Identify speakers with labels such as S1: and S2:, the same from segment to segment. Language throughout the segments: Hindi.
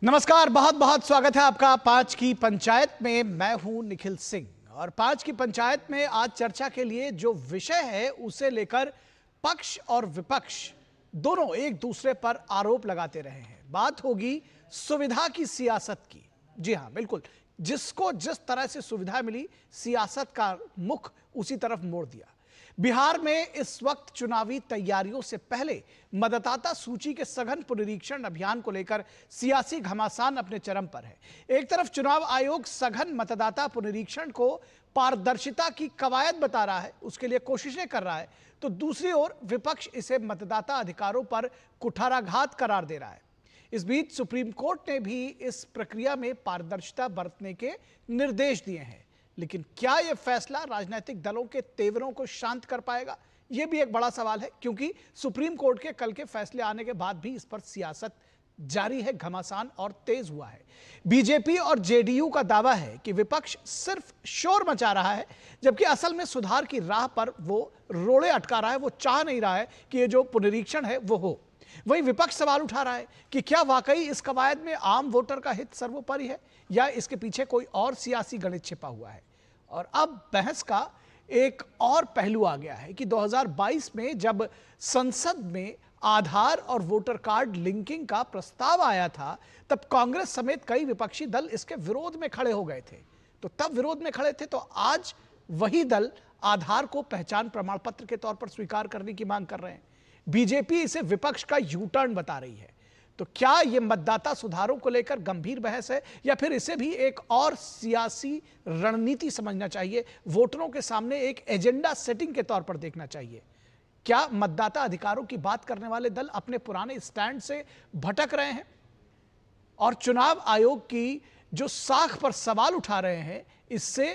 S1: नमस्कार, बहुत बहुत स्वागत है आपका पांच की पंचायत में। मैं हूं निखिल सिंह और पांच की पंचायत में आज चर्चा के लिए जो विषय है उसे लेकर पक्ष और विपक्ष दोनों एक दूसरे पर आरोप लगाते रहे हैं। बात होगी सुविधा की सियासत की। जी हां, बिल्कुल, जिसको जिस तरह से सुविधा मिली सियासत का मुख उसी तरफ मोड़ दिया। बिहार में इस वक्त चुनावी तैयारियों से पहले मतदाता सूची के सघन पुनरीक्षण अभियान को लेकर सियासी घमासान अपने चरम पर है। एक तरफ चुनाव आयोग सघन मतदाता पुनरीक्षण को पारदर्शिता की कवायद बता रहा है, उसके लिए कोशिशें कर रहा है, तो दूसरी ओर विपक्ष इसे मतदाता अधिकारों पर कुठाराघात करार दे रहा है। इस बीच सुप्रीम कोर्ट ने भी इस प्रक्रिया में पारदर्शिता बरतने के निर्देश दिए हैं। लेकिन क्या यह फैसला राजनीतिक दलों के तेवरों को शांत कर पाएगा? यह भी एक बड़ा सवाल है, क्योंकि सुप्रीम कोर्ट के कल के फैसले आने के बाद भी इस पर सियासत जारी है, घमासान और तेज हुआ है। बीजेपी और जेडीयू का दावा है कि विपक्ष सिर्फ शोर मचा रहा है, जबकि असल में सुधार की राह पर वो रोड़े अटका रहा है। वो चाह नहीं रहा है कि ये जो पुनरीक्षण है वो हो। वहीं विपक्ष सवाल उठा रहा है कि क्या वाकई इस कवायद में आम वोटर का हित सर्वोपरि है या इसके पीछे कोई और सियासी गणित छिपा हुआ है। और अब बहस का एक और पहलू आ गया है कि 2022 में जब संसद में आधार और वोटर कार्ड लिंकिंग का प्रस्ताव आया था, तब कांग्रेस समेत कई विपक्षी दल इसके विरोध में खड़े हो गए थे। तो तब विरोध में खड़े थे, तो आज वही दल आधार को पहचान प्रमाण पत्र के तौर पर स्वीकार करने की मांग कर रहे हैं। बीजेपी इसे विपक्ष का यू टर्न बता रही है। तो क्या यह मतदाता सुधारों को लेकर गंभीर बहस है या फिर इसे भी एक और सियासी रणनीति समझना चाहिए, वोटरों के सामने एक एजेंडा सेटिंग के तौर पर देखना चाहिए? क्या मतदाता अधिकारों की बात करने वाले दल अपने पुराने स्टैंड से भटक रहे हैं और चुनाव आयोग की जो साख पर सवाल उठा रहे हैं, इससे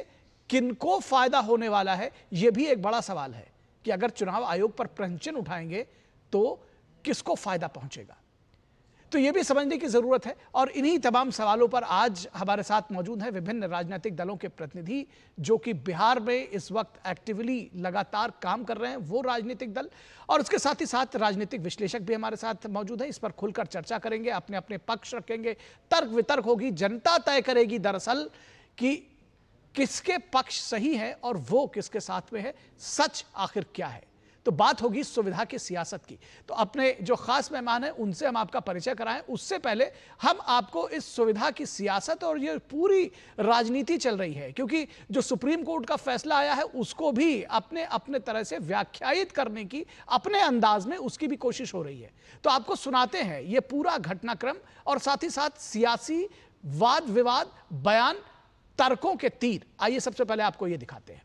S1: किनको फायदा होने वाला है? यह भी एक बड़ा सवाल है कि अगर चुनाव आयोग पर प्रश्न उठाएंगे तो किसको फायदा पहुंचेगा। तो यह भी समझने की जरूरत है। और इन्हीं तमाम सवालों पर आज हमारे साथ मौजूद हैं विभिन्न राजनीतिक दलों के प्रतिनिधि, जो कि बिहार में इस वक्त एक्टिवली लगातार काम कर रहे हैं, वो राजनीतिक दल, और उसके साथ ही साथ राजनीतिक विश्लेषक भी हमारे साथ मौजूद हैं। इस पर खुलकर चर्चा करेंगे, अपने अपने पक्ष रखेंगे, तर्क वितर्क होगी, जनता तय करेगी दरअसल कि किसके पक्ष सही है और वो किसके साथ में है, सच आखिर क्या है। तो बात होगी सुविधा की सियासत की। तो अपने जो खास मेहमान हैं उनसे हम आपका परिचय कराएं, उससे पहले हम आपको इस सुविधा की सियासत और ये पूरी राजनीति चल रही है, क्योंकि जो सुप्रीम कोर्ट का फैसला आया है उसको भी अपने अपने तरह से व्याख्यायित करने की, अपने अंदाज में उसकी भी कोशिश हो रही है। तो आपको सुनाते हैं ये पूरा घटनाक्रम और साथ ही साथ सियासी वाद विवाद, बयान, तर्कों के तीर। आइए सबसे पहले आपको ये दिखाते हैं।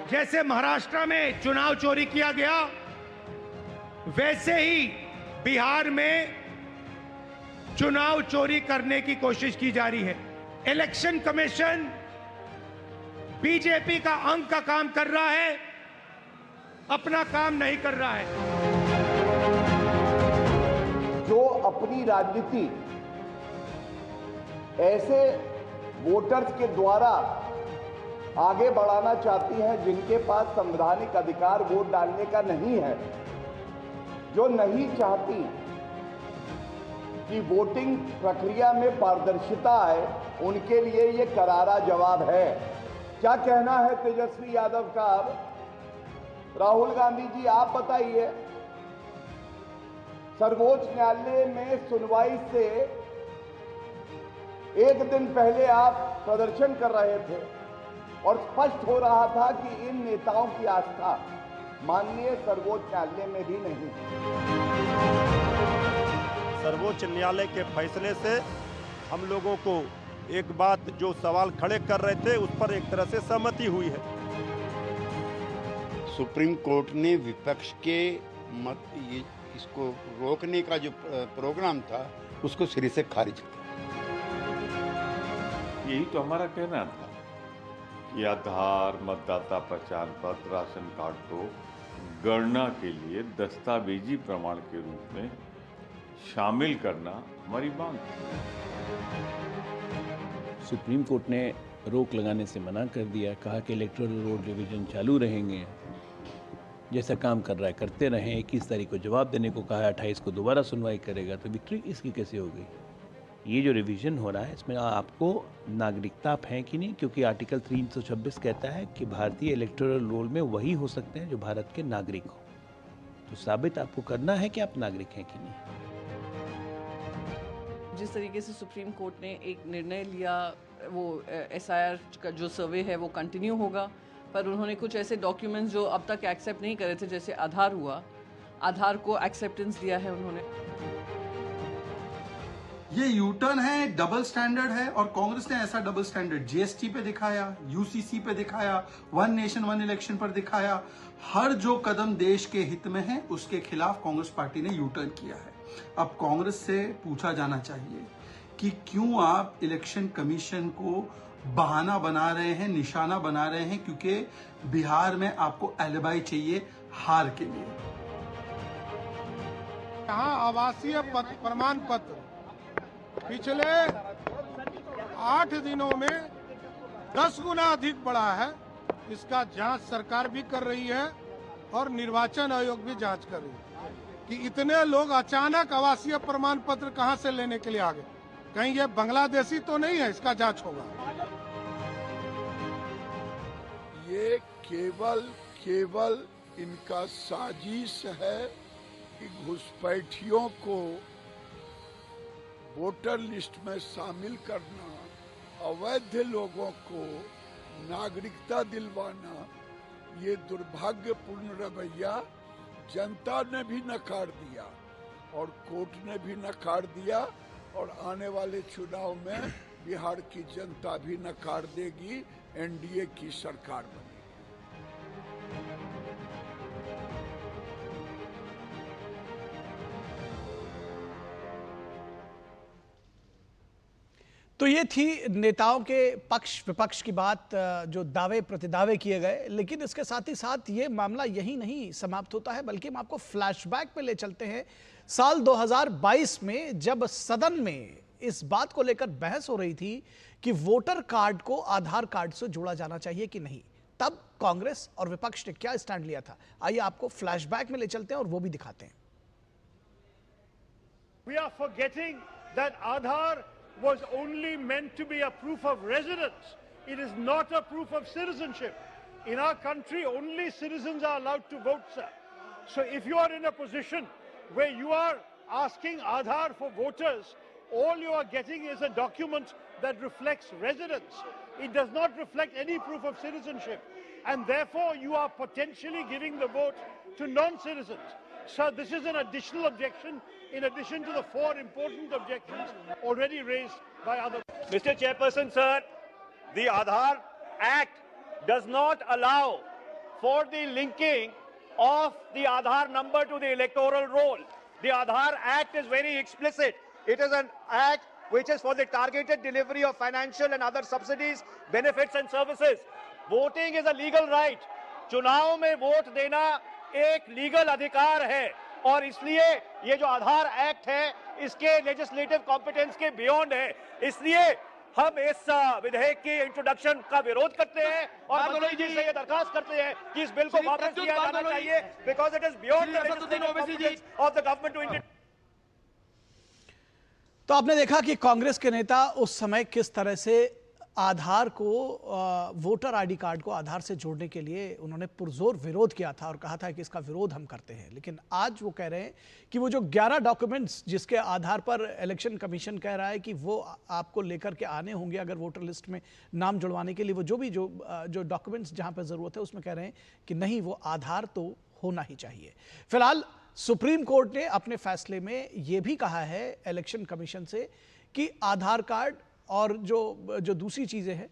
S2: जैसे महाराष्ट्र में चुनाव चोरी किया गया, वैसे ही बिहार में चुनाव चोरी करने की कोशिश की जा रही है। इलेक्शन कमीशन बीजेपी का अंग का काम कर रहा है, अपना काम नहीं कर रहा है।
S3: जो अपनी राजनीति ऐसे वोटर्स के द्वारा आगे बढ़ाना चाहती हैं जिनके पास संवैधानिक अधिकार वोट डालने का नहीं है, जो नहीं चाहती कि वोटिंग प्रक्रिया में पारदर्शिता आए, उनके लिए ये करारा जवाब है। क्या कहना है तेजस्वी यादव का? राहुल गांधी जी आप बताइए। सर्वोच्च न्यायालय में सुनवाई से एक दिन पहले आप प्रदर्शन कर रहे थे और स्पष्ट हो रहा था कि इन नेताओं की आस्था माननीय सर्वोच्च न्यायालय में भी नहीं।
S4: सर्वोच्च न्यायालय के फैसले से हम लोगों को एक बात जो सवाल खड़े कर रहे थे उस पर एक तरह से सहमति हुई है।
S5: सुप्रीम कोर्ट ने विपक्ष के इसको रोकने का जो प्रोग्राम था उसको सिरे से खारिज किया।
S6: यही तो हमारा कहना था कि आधार, मतदाता पहचान पत्र, राशन कार्ड को गणना के लिए दस्तावेजी प्रमाण के रूप में शामिल करना हमारी मांग थी।
S7: सुप्रीम कोर्ट ने रोक लगाने से मना कर दिया, कहा कि इलेक्टोरल रोल रिवीजन चालू रहेंगे, जैसा काम कर रहा है करते रहें। 21 तारीख को जवाब देने को कहा है, 28 को दोबारा सुनवाई करेगा। तो विक्ट्री इसकी कैसे हो गई? ये जो रिवीजन हो रहा है इसमें आपको नागरिकता आप हैं कि नहीं, क्योंकि आर्टिकल 326 कहता है कि भारतीय इलेक्टोरल रोल में वही हो सकते हैं जो भारत के नागरिक हो। तो साबित आपको करना है कि आप नागरिक हैं कि नहीं।
S8: जिस तरीके से सुप्रीम कोर्ट ने एक निर्णय लिया, वो SIR का जो सर्वे है वो कंटिन्यू होगा, पर उन्होंने कुछ ऐसे डॉक्यूमेंट्स जो अब तक एक्सेप्ट नहीं करे थे, जैसे आधार हुआ, आधार को एक्सेप्टेंस दिया है उन्होंने।
S9: ये यूटर्न है, डबल स्टैंडर्ड है, और कांग्रेस ने ऐसा डबल स्टैंडर्ड GST पे दिखाया, UCC पे दिखाया, वन नेशन वन इलेक्शन पर दिखाया। हर जो कदम देश के हित में है उसके खिलाफ कांग्रेस पार्टी ने यूटर्न किया है। अब कांग्रेस से पूछा जाना चाहिए कि क्यों आप इलेक्शन कमीशन को बहाना बना रहे हैं, निशाना बना रहे हैं, क्योंकि बिहार में आपको एलिबाई चाहिए हार के लिए।
S2: यहाँ आवासीय प्रमाण पत्र पिछले 8 दिनों में 10 गुना अधिक बढ़ा है। इसका जांच सरकार भी कर रही है और निर्वाचन आयोग भी जांच कर रही है कि इतने लोग अचानक आवासीय प्रमाण पत्र कहां से लेने के लिए आ गए। कहीं ये बांग्लादेशी तो नहीं है? इसका जांच होगा।
S10: ये केवल इनका साजिश है कि घुसपैठियों को वोटर लिस्ट में शामिल करना, अवैध लोगों को नागरिकता दिलवाना, ये दुर्भाग्यपूर्ण रवैया जनता ने भी नकार दिया और कोर्ट ने भी नकार दिया, और आने वाले चुनाव में बिहार की जनता भी नकार देगी। NDA की सरकार बनेगी।
S1: तो ये थी नेताओं के पक्ष विपक्ष की बात, जो दावे प्रतिदावे किए गए। लेकिन इसके साथ ही साथ ये मामला यही नहीं समाप्त होता है, बल्कि हम आपको फ्लैशबैक में ले चलते हैं साल 2022 में, जब सदन में इस बात को लेकर बहस हो रही थी कि वोटर कार्ड को आधार कार्ड से जोड़ा जाना चाहिए कि नहीं। तब कांग्रेस और विपक्ष ने क्या स्टैंड लिया था, आइए आपको फ्लैशबैक में ले चलते हैं और वो भी दिखाते हैं।
S2: We are forgetting that Aadhaar was only meant to be a proof of residence. It is not a proof of citizenship. In our country, only citizens are allowed to vote, sir. So if you are in a position where you are asking Aadhaar for voters, all you are getting is a document that reflects residence. It does not reflect any proof of citizenship. And therefore, you are potentially giving the vote to non-citizens. So this is an additional objection in addition to the 4 important objections already raised by others.
S11: Mr. Chairperson, sir, the Aadhaar Act does not allow for the linking of the Aadhaar number to the electoral roll. The Aadhaar Act is very explicit. It is an act which is for the targeted delivery of financial and other subsidies, benefits and services. Voting is a legal right. चुनाव में वोट देना एक लीगल अधिकार है, और इसलिए ये जो आधार एक्ट है इसके लेजिस्लेटिव कॉम्पिटेंस के बियॉन्ड है। इसलिए हम इस विधेयक के इंट्रोडक्शन का विरोध करते हैं और मंत्री जी से ये दरखास्त करते हैं कि इस बिल को वापस किया जाना चाहिए, because it is beyond the legislative competence of the government to introduce.
S1: तो आपने देखा कि कांग्रेस के नेता उस समय किस तरह से आधार को, वोटर आईडी कार्ड को आधार से जोड़ने के लिए उन्होंने पुरजोर विरोध किया था और कहा था कि इसका विरोध हम करते हैं। लेकिन आज वो कह रहे हैं कि वो जो 11 डॉक्यूमेंट्स जिसके आधार पर इलेक्शन कमीशन कह रहा है कि वो आपको लेकर के आने होंगे अगर वोटर लिस्ट में नाम जुड़वाने के लिए, वो जो डॉक्यूमेंट्स जहां पर जरूरत है उसमें कह रहे हैं कि नहीं, वो आधार तो होना ही चाहिए। फिलहाल सुप्रीम कोर्ट ने अपने फैसले में यह भी कहा है इलेक्शन कमीशन से कि आधार कार्ड और जो दूसरी चीजें हैं,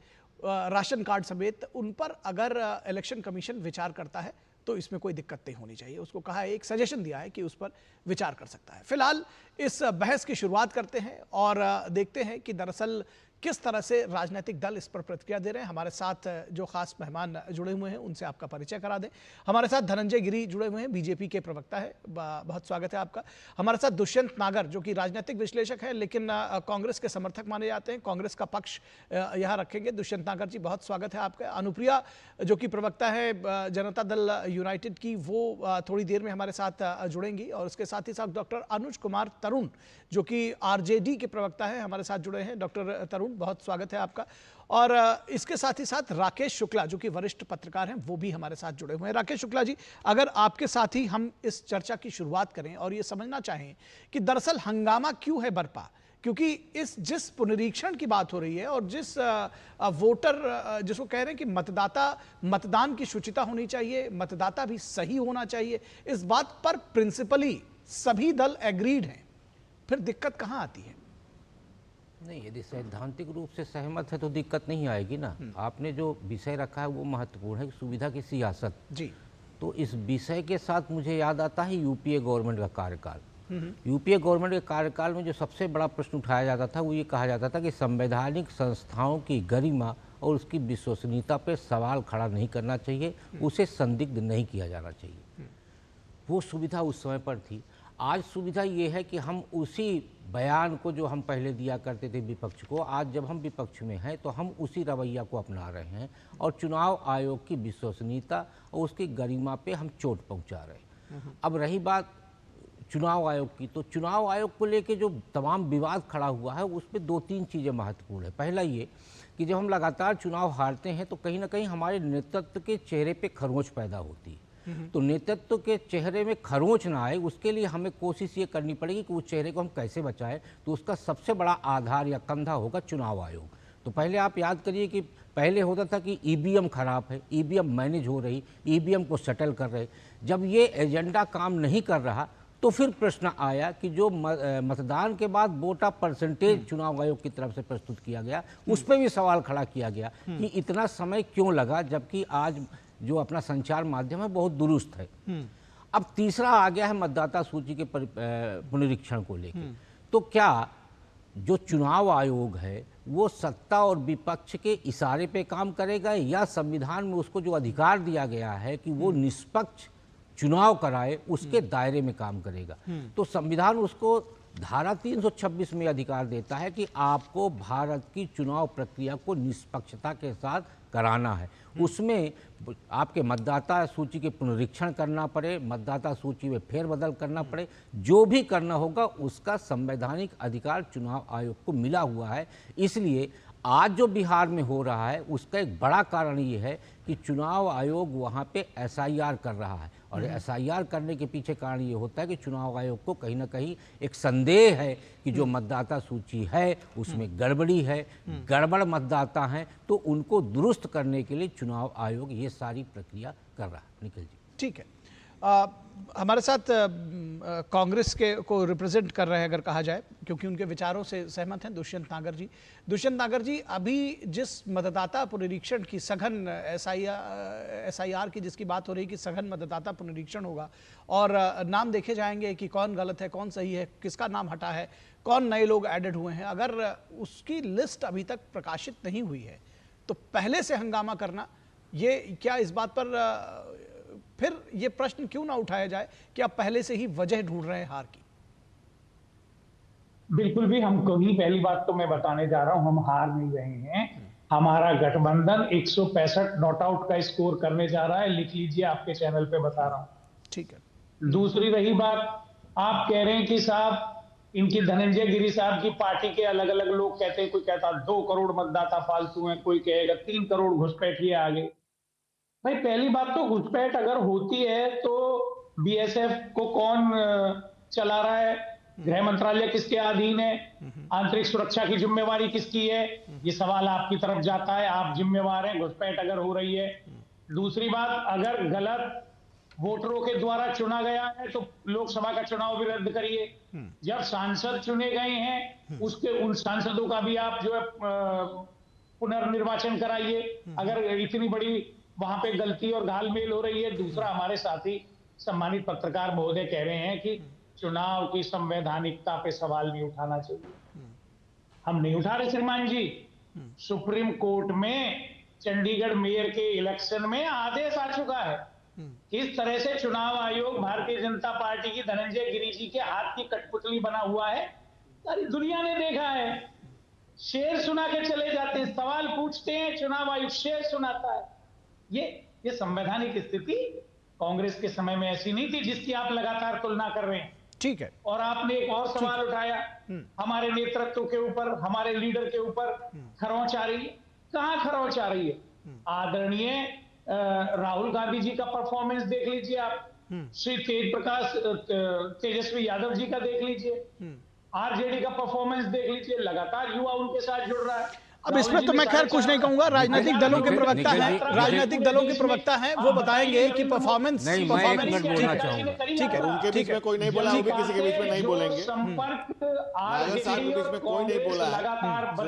S1: राशन कार्ड समेत, उन पर अगर इलेक्शन कमीशन विचार करता है तो इसमें कोई दिक्कत नहीं होनी चाहिए। उसको कहा है, एक सजेशन दिया है कि उस पर विचार कर सकता है। फिलहाल इस बहस की शुरुआत करते हैं और देखते हैं कि दरअसल किस तरह से राजनीतिक दल इस पर प्रतिक्रिया दे रहे हैं। हमारे साथ जो खास मेहमान जुड़े हुए हैं उनसे आपका परिचय करा दें। हमारे साथ धनंजय गिरी जुड़े हुए हैं, बीजेपी के प्रवक्ता है, बहुत स्वागत है आपका। हमारे साथ दुष्यंत नागर जो कि राजनीतिक विश्लेषक है लेकिन कांग्रेस के समर्थक माने जाते हैं, कांग्रेस का पक्ष यहाँ रखेंगे। दुष्यंत नागर जी बहुत स्वागत है आपका। अनुप्रिया जो कि प्रवक्ता है जनता दल यूनाइटेड की, वो थोड़ी देर में हमारे साथ जुड़ेंगी। और उसके साथ ही साथ डॉक्टर अनुज कुमार तरुण जो कि आरजेडी के प्रवक्ता है, हमारे साथ जुड़े हैं। डॉक्टर तरुण बहुत स्वागत है आपका। और इसके साथ ही साथ राकेश शुक्ला जो कि वरिष्ठ पत्रकार हैं, वो भी हमारे साथ जुड़े हुए हैं। राकेश शुक्ला जी, अगर आपके साथ ही हम इस चर्चा की शुरुआत करें और ये समझना चाहें कि दरअसल हंगामा क्यों है बरपा, क्योंकि इस जिस पुनरीक्षण की बात हो रही है और जिस वोटर जिसको कह रहे हैं कि मतदान की शुचिता होनी चाहिए, मतदाता भी सही होना चाहिए, इस बात पर प्रिंसिपली सभी दल एग्रीड हैं, फिर दिक्कत कहां आती है?
S12: नहीं, यदि सैद्धांतिक रूप से सहमत है तो दिक्कत नहीं आएगी ना। आपने जो विषय रखा है वो महत्वपूर्ण है, सुविधा की सियासत जी। तो इस विषय के साथ मुझे याद आता है यूपीए गवर्नमेंट का कार्यकाल। यूपीए गवर्नमेंट के कार्यकाल में जो सबसे बड़ा प्रश्न उठाया जाता था वो ये कहा जाता था कि संवैधानिक संस्थाओं की गरिमा और उसकी विश्वसनीयता पर सवाल खड़ा नहीं करना चाहिए, उसे संदिग्ध नहीं किया जाना चाहिए। वो सुविधा उस समय पर थी। आज सुविधा ये है कि हम उसी बयान को जो हम पहले दिया करते थे विपक्ष को, आज जब हम विपक्ष में हैं तो हम उसी रवैया को अपना रहे हैं और चुनाव आयोग की विश्वसनीयता और उसकी गरिमा पे हम चोट पहुंचा रहे हैं। अब रही बात चुनाव आयोग की, तो चुनाव आयोग को लेके जो तमाम विवाद खड़ा हुआ है उसमें दो तीन चीज़ें महत्वपूर्ण है। पहला ये कि जब हम लगातार चुनाव हारते हैं तो कहीं ना कहीं हमारे नेतृत्व के चेहरे पे खरोंच पैदा होती है। तो नेतृत्व के चेहरे में खरोंच ना आए उसके लिए हमें कोशिश ये करनी पड़ेगी कि उस चेहरे को हम कैसे बचाएं। तो उसका सबसे बड़ा आधार या कंधा होगा चुनाव आयोग। तो पहले आप याद करिए कि पहले होता था कि ईवीएम खराब है, ईवीएम मैनेज हो रही, ईवीएम को सेटल कर रहे। जब ये एजेंडा काम नहीं कर रहा तो फिर प्रश्न आया कि जो मतदान के बाद वोटा परसेंटेज चुनाव आयोग की तरफ से प्रस्तुत किया गया, उस पर भी सवाल खड़ा किया गया कि इतना समय क्यों लगा, जबकि आज जो अपना संचार माध्यम है बहुत दुरुस्त है। अब तीसरा आ गया है मतदाता सूची के पुनरीक्षण को लेकर। तो क्या जो चुनाव आयोग है वो सत्ता और विपक्ष के इशारे पे काम करेगा या संविधान में उसको जो अधिकार दिया गया है कि वो निष्पक्ष चुनाव कराए उसके दायरे में काम करेगा? तो संविधान उसको धारा 326 में अधिकार देता है कि आपको भारत की चुनाव प्रक्रिया को निष्पक्षता के साथ कराना है। उसमें आपके मतदाता सूची के पुनरीक्षण करना पड़े, मतदाता सूची में फेरबदल करना पड़े, जो भी करना होगा उसका संवैधानिक अधिकार चुनाव आयोग को मिला हुआ है। इसलिए आज जो बिहार में हो रहा है उसका एक बड़ा कारण ये है कि चुनाव आयोग वहाँ पे एसआईआर कर रहा है और एसआईआर करने के पीछे कारण ये होता है कि चुनाव आयोग को कहीं ना कहीं एक संदेह है कि जो मतदाता सूची है उसमें गड़बड़ी है, गड़बड़ मतदाता हैं, तो उनको दुरुस्त करने के लिए चुनाव आयोग ये सारी प्रक्रिया कर रहा है। निखिल जी
S1: ठीक है। हमारे साथ कांग्रेस के को रिप्रेजेंट कर रहे हैं अगर कहा जाए, क्योंकि उनके विचारों से सहमत हैं, दुष्यंत नागर जी। दुष्यंत नागर जी, अभी जिस मतदाता पुनरीक्षण की सघन एसआईआर की जिसकी बात हो रही कि सघन मतदाता पुनरीक्षण होगा और नाम देखे जाएंगे कि कौन गलत है, कौन सही है, किसका नाम हटा है, कौन नए लोग एडेड हुए हैं, अगर उसकी लिस्ट अभी तक प्रकाशित नहीं हुई है तो पहले से हंगामा करना, ये क्या इस बात पर फिर ये प्रश्न क्यों ना उठाया जाए कि आप पहले से ही वजह ढूंढ रहे हैं हार की?
S13: बिल्कुल भी हम कहीं, पहली बात तो मैं बताने जा रहा हूं, हम हार नहीं रहे हैं। हमारा गठबंधन 165 नॉट आउट का स्कोर करने जा रहा है, लिख लीजिए, आपके चैनल पे बता रहा हूं।
S1: ठीक है।
S13: दूसरी रही बात, आप कह रहे हैं कि साहब इनकी धनंजय गिरी साहब की पार्टी के अलग अलग लोग कहते हैं, कोई कहता 2 करोड़ मतदाता फालतू हैं, कोई कहेगा 3 करोड़ घुसपैठिए आगे। भाई पहली बात तो घुसपैठ अगर होती है तो बीएसएफ को कौन चला रहा है, गृह मंत्रालय किसके अधीन है, आंतरिक सुरक्षा की जिम्मेवारी किसकी है, ये सवाल आपकी तरफ जाता है, आप जिम्मेवार हैं घुसपैठ अगर हो रही है। दूसरी बात, अगर गलत वोटरों के द्वारा चुना गया है तो लोकसभा का चुनाव भी रद्द करिए। जब सांसद चुने गए हैं उसके उन सांसदों का भी आप जो है पुनर्निर्वाचन कराइए, अगर इतनी बड़ी वहां पे गलती और घालमेल हो रही है। दूसरा, हमारे साथी सम्मानित पत्रकार महोदय कह रहे हैं कि चुनाव की संवैधानिकता पे सवाल नहीं उठाना चाहिए। हम नहीं उठा रहे श्रीमान जी, सुप्रीम कोर्ट में चंडीगढ़ मेयर के इलेक्शन में आदेश आ चुका है। किस तरह से चुनाव आयोग भारतीय जनता पार्टी की धनंजय गिरि जी के हाथ की कठपुतली बना हुआ है, सारी दुनिया ने देखा है। शेर सुना के चले जाते हैं, सवाल पूछते हैं, चुनाव आयोग शेर सुनाता है। ये संवैधानिक स्थिति कांग्रेस के समय में ऐसी नहीं थी जिसकी आप लगातार तुलना कर रहे हैं।
S1: ठीक है।
S13: और आपने एक और सवाल उठाया हमारे नेतृत्व के ऊपर, हमारे लीडर के ऊपर खरोंच आ रही है। कहां खरोंच आ रही है? आदरणीय राहुल गांधी जी का परफॉर्मेंस देख लीजिए आप, श्री तेजस्वी यादव जी का देख लीजिए, आरजेडी का परफॉर्मेंस देख लीजिए, लगातार युवा उनके साथ जुड़ रहा है।
S1: अब इसमें तो मैं खैर कुछ नहीं कहूंगा, राजनीतिक दलों के प्रवक्ता हैं, राजनीतिक दलों के प्रवक्ता हैं, वो बताएंगे कि परफॉर्मेंस
S12: नहीं, मैं एक मिनट बोलना चाहूंगा।
S1: ठीक है,
S14: उनके बीच में कोई नहीं बोला, वो भी किसी के बीच में नहीं बोलेंगे। नागर साहब के बीच में कोई नहीं बोला है,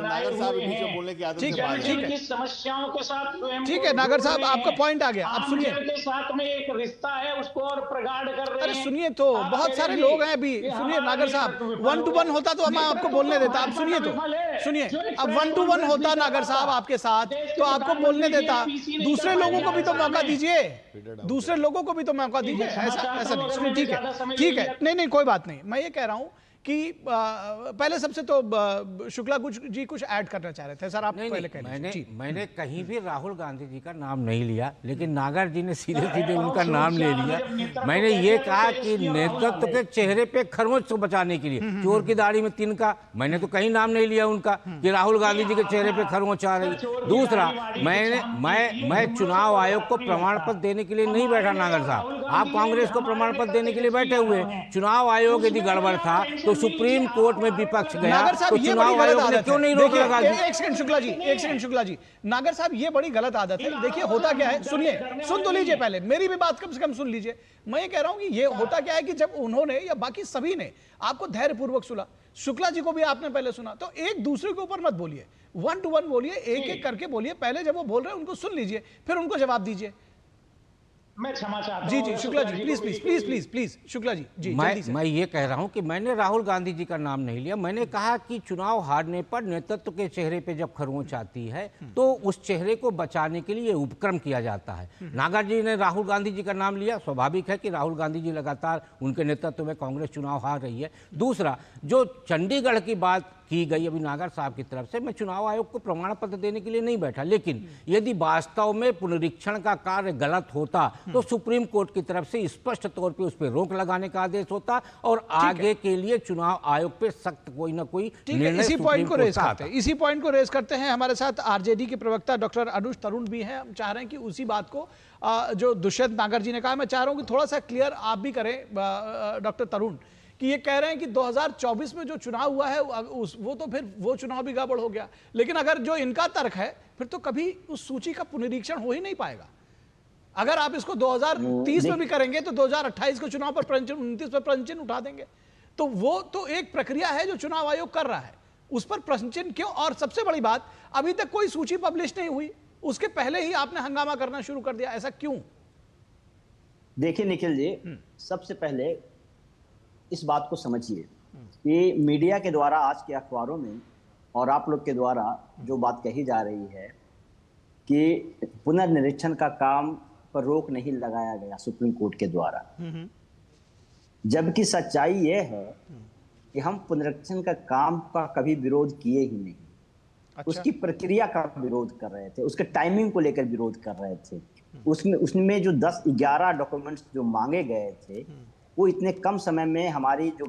S14: नागर साहब के बीच में बोलने की आदत से बाहर है।
S13: ठीक है, समस्याओं के साथ
S1: ठीक है नागर साहब, आपका पॉइंट आ गया। अब सुनिए,
S13: के साथ में एक रिश्ता है उसको और प्रगाढ़ कर रहे हैं।
S1: अरे सुनिए तो, बहुत सारे लोग हैं अभी। सुनिए नागर साहब, 1 to 1 होता तो मैं आपको बोलने देता। आप सुनिए तो, सुनिए, अब 1 to 1 होता नागर साहब आपके साथ तो आपको बोलने देता। दूसरे लोगों को भी तो मौका दीजिए, दूसरे लोगों को भी तो मौका दीजिए। ऐसा नहीं। ठीक है, ठीक है, नहीं, कोई बात नहीं। मैं ये कह रहा हूं कि पहले सबसे तो शुक्ला जी कुछ ऐड करना चाह रहे थे। सर आप पहले कह लीजिए।
S12: मैंने कहीं भी राहुल गांधी जी का नाम नहीं लिया, लेकिन नागर जी ने सीधे सीधे उनका नाम ले लिया। मैंने ये कहा कि नेतृत्व के चेहरे पे खरोंच को बचाने के लिए, चोर की दाढ़ी में तिनका, मैंने तो कहीं नाम नहीं लिया उनका कि राहुल गांधी जी के चेहरे पे खरोंच आ रही। दूसरा, मैं चुनाव आयोग को प्रमाण पत्र देने के लिए नहीं बैठा नागर साहब, आप कांग्रेस को प्रमाण पत्र देने के लिए बैठे हुए। चुनाव आयोग यदि गड़बड़ था तो सुप्रीम कोर्ट में विपक्ष गया, तो चुनाव आयोग ने क्यों नहीं रोक लगा दी?
S1: एक सेकंड शुक्ला जी, नागर साहब ये बड़ी गलत आदत है। देखिए होता क्या है, सुनिए, सुन तो लीजिए, पहले मेरी भी बात कम से कम सुन लीजिए। मैं ये कह रहा हूं कि ये होता क्या है कि जब उन्होंने या बाकी सभी ने आपको धैर्यपूर्वक सुना, शुक्ला जी को भी आपने पहले सुना, तो एक दूसरे के ऊपर मत बोलिए, 1 to 1 बोलिए, एक एक करके बोलिए। पहले जब वो बोल रहे हैं उनको सुन लीजिए, फिर उनको जवाब दीजिए।
S13: मैं क्षमा चाहता
S1: हूं। जी शुक्ला जी, प्लीज शुक्ला जी।
S12: मैं ये कह रहा हूं कि मैंने राहुल गांधी जी का नाम नहीं लिया। मैंने कहा कि चुनाव हारने पर नेतृत्व के चेहरे पे जब खरोंच आती है तो उस चेहरे को बचाने के लिए उपक्रम किया जाता है। नागर जी ने राहुल गांधी जी का नाम लिया, स्वाभाविक है कि राहुल गांधी जी लगातार उनके नेतृत्व में कांग्रेस चुनाव हार रही है। दूसरा, जो चंडीगढ़ की बात की गई अभी नागर साहब की तरफ से, मैं चुनाव आयोग को प्रमाण पत्र देने के लिए नहीं बैठा, लेकिन यदि वास्तव में पुनरीक्षण का कार्य गलत होता तो सुप्रीम कोर्ट की तरफ से स्पष्ट तौर पे उस पर रोक लगाने का आदेश होता और आगे के लिए चुनाव आयोग पे सख्त कोई ना कोई निर्णय।
S1: इसी पॉइंट को रेज करते हैं। हमारे साथ आरजेडी के प्रवक्ता डॉक्टर अनुज तरुण भी हैं। हम चाह रहे हैं कि उसी बात को जो दुष्यंत नागर जी ने कहा, मैं चाह रहा हूं कि थोड़ा सा क्लियर आप भी करें डॉक्टर तरुण, कि ये कह रहे हैं कि 2024 में जो चुनाव हुआ है वो तो फिर वो चुनाव भी गड़बड़ हो गया, लेकिन अगर जो इनका तर्क है फिर तो कभी उस सूची का पुनरीक्षण हो ही नहीं पाएगा। अगर आप इसको 2030 में भी करेंगे तो 2028 के चुनाव पर 29 पर प्रश्न चिन्ह उठा देंगे, तो वो तो एक प्रक्रिया है जो चुनाव आयोग कर रहा है, उस पर प्रश्न चिन्ह क्यों? और सबसे बड़ी बात, अभी तक कोई सूची पब्लिश नहीं हुई, उसके पहले ही आपने हंगामा करना शुरू कर दिया, ऐसा क्यों?
S15: देखिए निखिल जी, सबसे पहले इस बात को समझिए कि मीडिया के द्वारा आज के अखबारों में और आप लोग के द्वारा जो बात कही जा रही है कि पुनर्निरीक्षण का काम पर रोक नहीं लगाया गया सुप्रीम कोर्ट के द्वारा, जबकि सच्चाई ये है कि हम पुनरीक्षण का काम का कभी विरोध किए ही नहीं। अच्छा। उसकी प्रक्रिया का विरोध कर रहे थे, उसके टाइमिंग को लेकर विरोध कर रहे थे। उसमें जो 10-11 डॉक्यूमेंट्स जो मांगे गए थे वो इतने कम समय में हमारी जो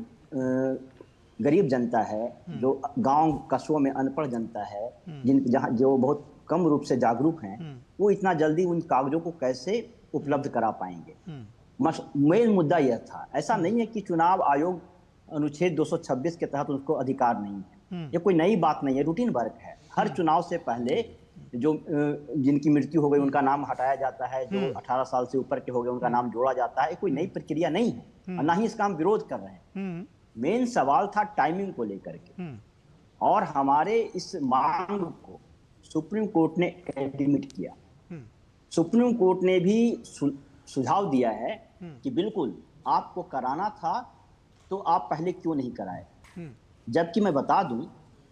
S15: गरीब जनता है, जो गांव कस्बों में अनपढ़ जनता है, जो बहुत कम रूप से जागरूक हैं, वो इतना जल्दी उन कागजों को कैसे उपलब्ध करा पाएंगे। मेन मुद्दा यह था। ऐसा नहीं है कि चुनाव आयोग अनुच्छेद 226 के तहत उसको अधिकार नहीं है, ये कोई नई बात नहीं है, रूटीन वर्क है। हर चुनाव से पहले जो जिनकी मृत्यु हो गई उनका नाम हटाया जाता है, जो 18 साल से ऊपर के हो गए उनका नाम जोड़ा जाता है। कोई नई प्रक्रिया नहीं है, ना ही इसका हम विरोध कर रहे हैं। मेन सवाल था टाइमिंग को लेकर के, और हमारे इस मांग को सुप्रीम कोर्ट ने एडमिट किया। सुप्रीम कोर्ट ने भी सुझाव दिया है कि बिल्कुल आपको कराना था तो आप पहले क्यों नहीं कराए। जबकि मैं बता दूं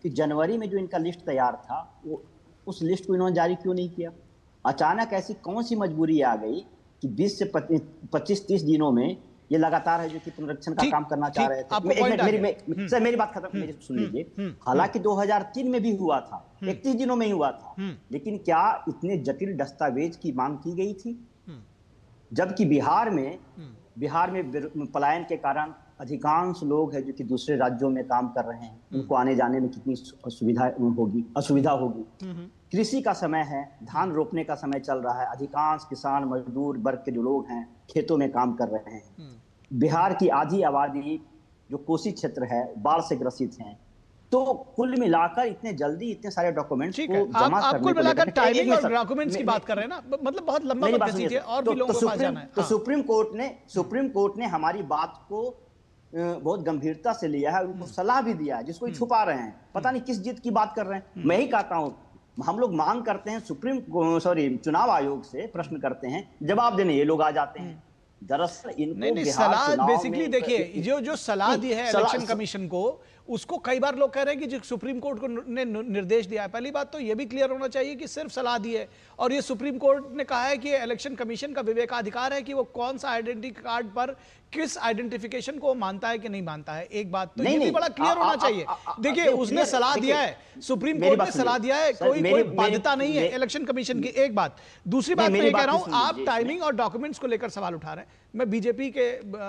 S15: कि जनवरी में जो इनका लिस्ट तैयार था वो उस लिस्ट को इन्होंने जारी क्यों नहीं किया? अचानक ऐसी कौन सी मजबूरी आ गई कि 20 से 25-30 दिनों में ये लगातार है जो कि पुनरीक्षण का काम करना चाह रहे थे। सर मेरी बात खत्म, मेरी सुन लीजिए। हालांकि 2003 में भी हुआ था, 31 दिनों में ही हुआ था, लेकिन क्या इतने जटिल दस्तावेज की मांग की गई थी? जबकि बिहार में पलायन के कारण अधिकांश लोग हैं जो कि दूसरे राज्यों में काम कर रहे हैं, उनको आने जाने में कितनी असुविधा होगी। कृषि का समय है, धान रोपने का समय चल रहा है, अधिकांश किसान मजदूर वर्ग के जो लोग हैं खेतों में काम कर रहे हैं। बिहार की आधी आबादी जो कोसी क्षेत्र है बाढ़ से ग्रसित हैं। तो कुल मिलाकर इतने जल्दी इतने सारे डॉक्यूमेंट्स को जमा करने को लेकर
S1: टाइमिंग और डॉक्यूमेंट्स की बात कर रहे हैं ना, मतलब बहुत लंबा मत कीजिए और भी लोगों को पास जाना है।
S15: तो सुप्रीम कोर्ट ने हमारी बात को बहुत गंभीरता से लिया है, उनको सलाह भी दिया है, जिसको छुपा रहे हैं, पता नहीं किस जिद की बात कर रहे हैं। मैं ही कहता हूँ, हम लोग मांग करते हैं चुनाव आयोग से प्रश्न करते हैं, जवाब देने ये लोग आ जाते हैं। दरअसल इनको
S1: नहीं सलाह बेसिकली देखिए जो सलाह दी है इलेक्शन कमीशन को, उसको कई बार लोग कह रहे हैं कि जो सुप्रीम कोर्ट को ने निर्देश दिया है। पहली बात तो ये भी क्लियर होना चाहिए कि सिर्फ सलाह दी है, और ये सुप्रीम कोर्ट ने कहा है कि इलेक्शन कमीशन का विवेकाधिकार है कि वो कौन सा आइडेंटिटी कार्ड पर किस आइडेंटिफिकेशन को मानता है कि नहीं मानता है। एक बात तो ये भी बड़ा क्लियर होना चाहिए। देखिए उसने सलाह दिया है, सुप्रीम कोर्ट ने सलाह दिया है, कोई बाध्यता नहीं है इलेक्शन कमीशन की। एक बात, दूसरी बात मैं ये कह रहा हूं, आप टाइमिंग और डॉक्यूमेंट्स को लेकर सवाल उठा रहे हैं। मैं बीजेपी के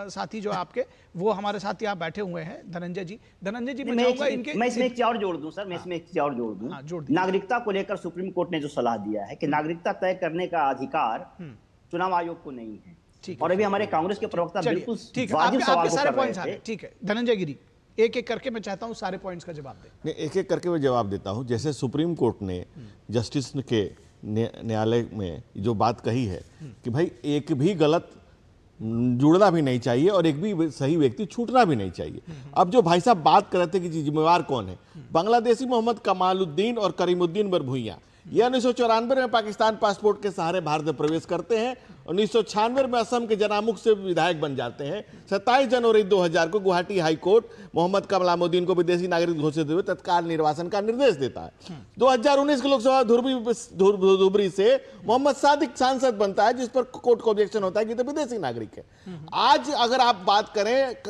S1: साथी जो आपके वो हमारे साथ यहाँ बैठे हुए हैं, धनंजय जी मैं चाहूंगा इनके
S15: मैं इसमें एक चीज और जोड़ दूं सर, मैं इसमें एक चीज और जोड़ दूं। नागरिकता को लेकर सुप्रीम कोर्ट ने जो सलाह दिया है कि नागरिकता तय करने का अधिकार चुनाव आयोग को नहीं है, और अभी हमारे कांग्रेस के प्रवक्ता बिल्कुल वाजिब सवाल को कर रहे थे।
S1: ठीक है धनंजय गिरी, एक एक करके मैं चाहता हूं सारे पॉइंट्स का जवाब दें।
S14: एक एक करके मैं जवाब देता हूं। जैसे सुप्रीम कोर्ट ने जस्टिस के न्यायालय में जो बात कही है कि भाई एक भी गलत जुड़ना भी नहीं चाहिए और एक भी सही व्यक्ति छूटना भी नहीं चाहिए। अब जो भाई साहब बात कर रहे थे कि जिम्मेवार कौन है, बांग्लादेशी मोहम्मद कमालुद्दीन और करीमुद्दीन बरभुइया, ये 1994 में पाकिस्तान पासपोर्ट के सहारे भारत में प्रवेश करते हैं, 1996 में असम के जनामुख से विधायक बन जाते हैं। 27 जनवरी 2000 को गुवाहाटी हाई कोर्ट मोहम्मद कमलामुद्दीन को विदेशी नागरिक घोषित हुए तत्काल निर्वासन का निर्देश देता है। 2019 के लोकसभा धुबरी से मोहम्मद सादिक सांसद बनता है, जिस पर कोर्ट को ऑब्जेक्शन होता है कि तो विदेशी नागरिक है। आज अगर आप बात करें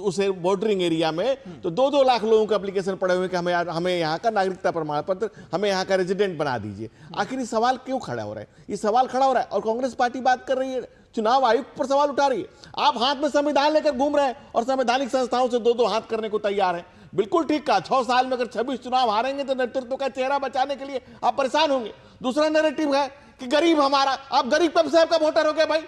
S14: उसे बॉर्डरिंग एरिया में, तो 2-2 लाख लोगों के एप्लीकेशन पड़े हुए कि हमें यहाँ का नागरिकता प्रमाण पत्र, हमें यहाँ का रेजिडेंट बना दीजिए। आखिर ये सवाल क्यों खड़ा हो रहा है? ये सवाल खड़ा हो रहा है और कांग्रेस पार्टी बात कर रही है, चुनाव आयोग पर सवाल उठा रही है। आप हाथ में संविधान लेकर घूम रहे हैं और संवैधानिक संस्थाओं से 2-2 हाथ करने को तैयार हैं। बिल्कुल ठीक कहा, 6 साल में अगर 26 चुनाव हारेंगे तो नेतृत्व का चेहरा बचाने के लिए आप परेशान होंगे। दूसरा नैरेटिव है कि गरीब हमारा, आप गरीब कब साहब का वोटर हो गए भाई?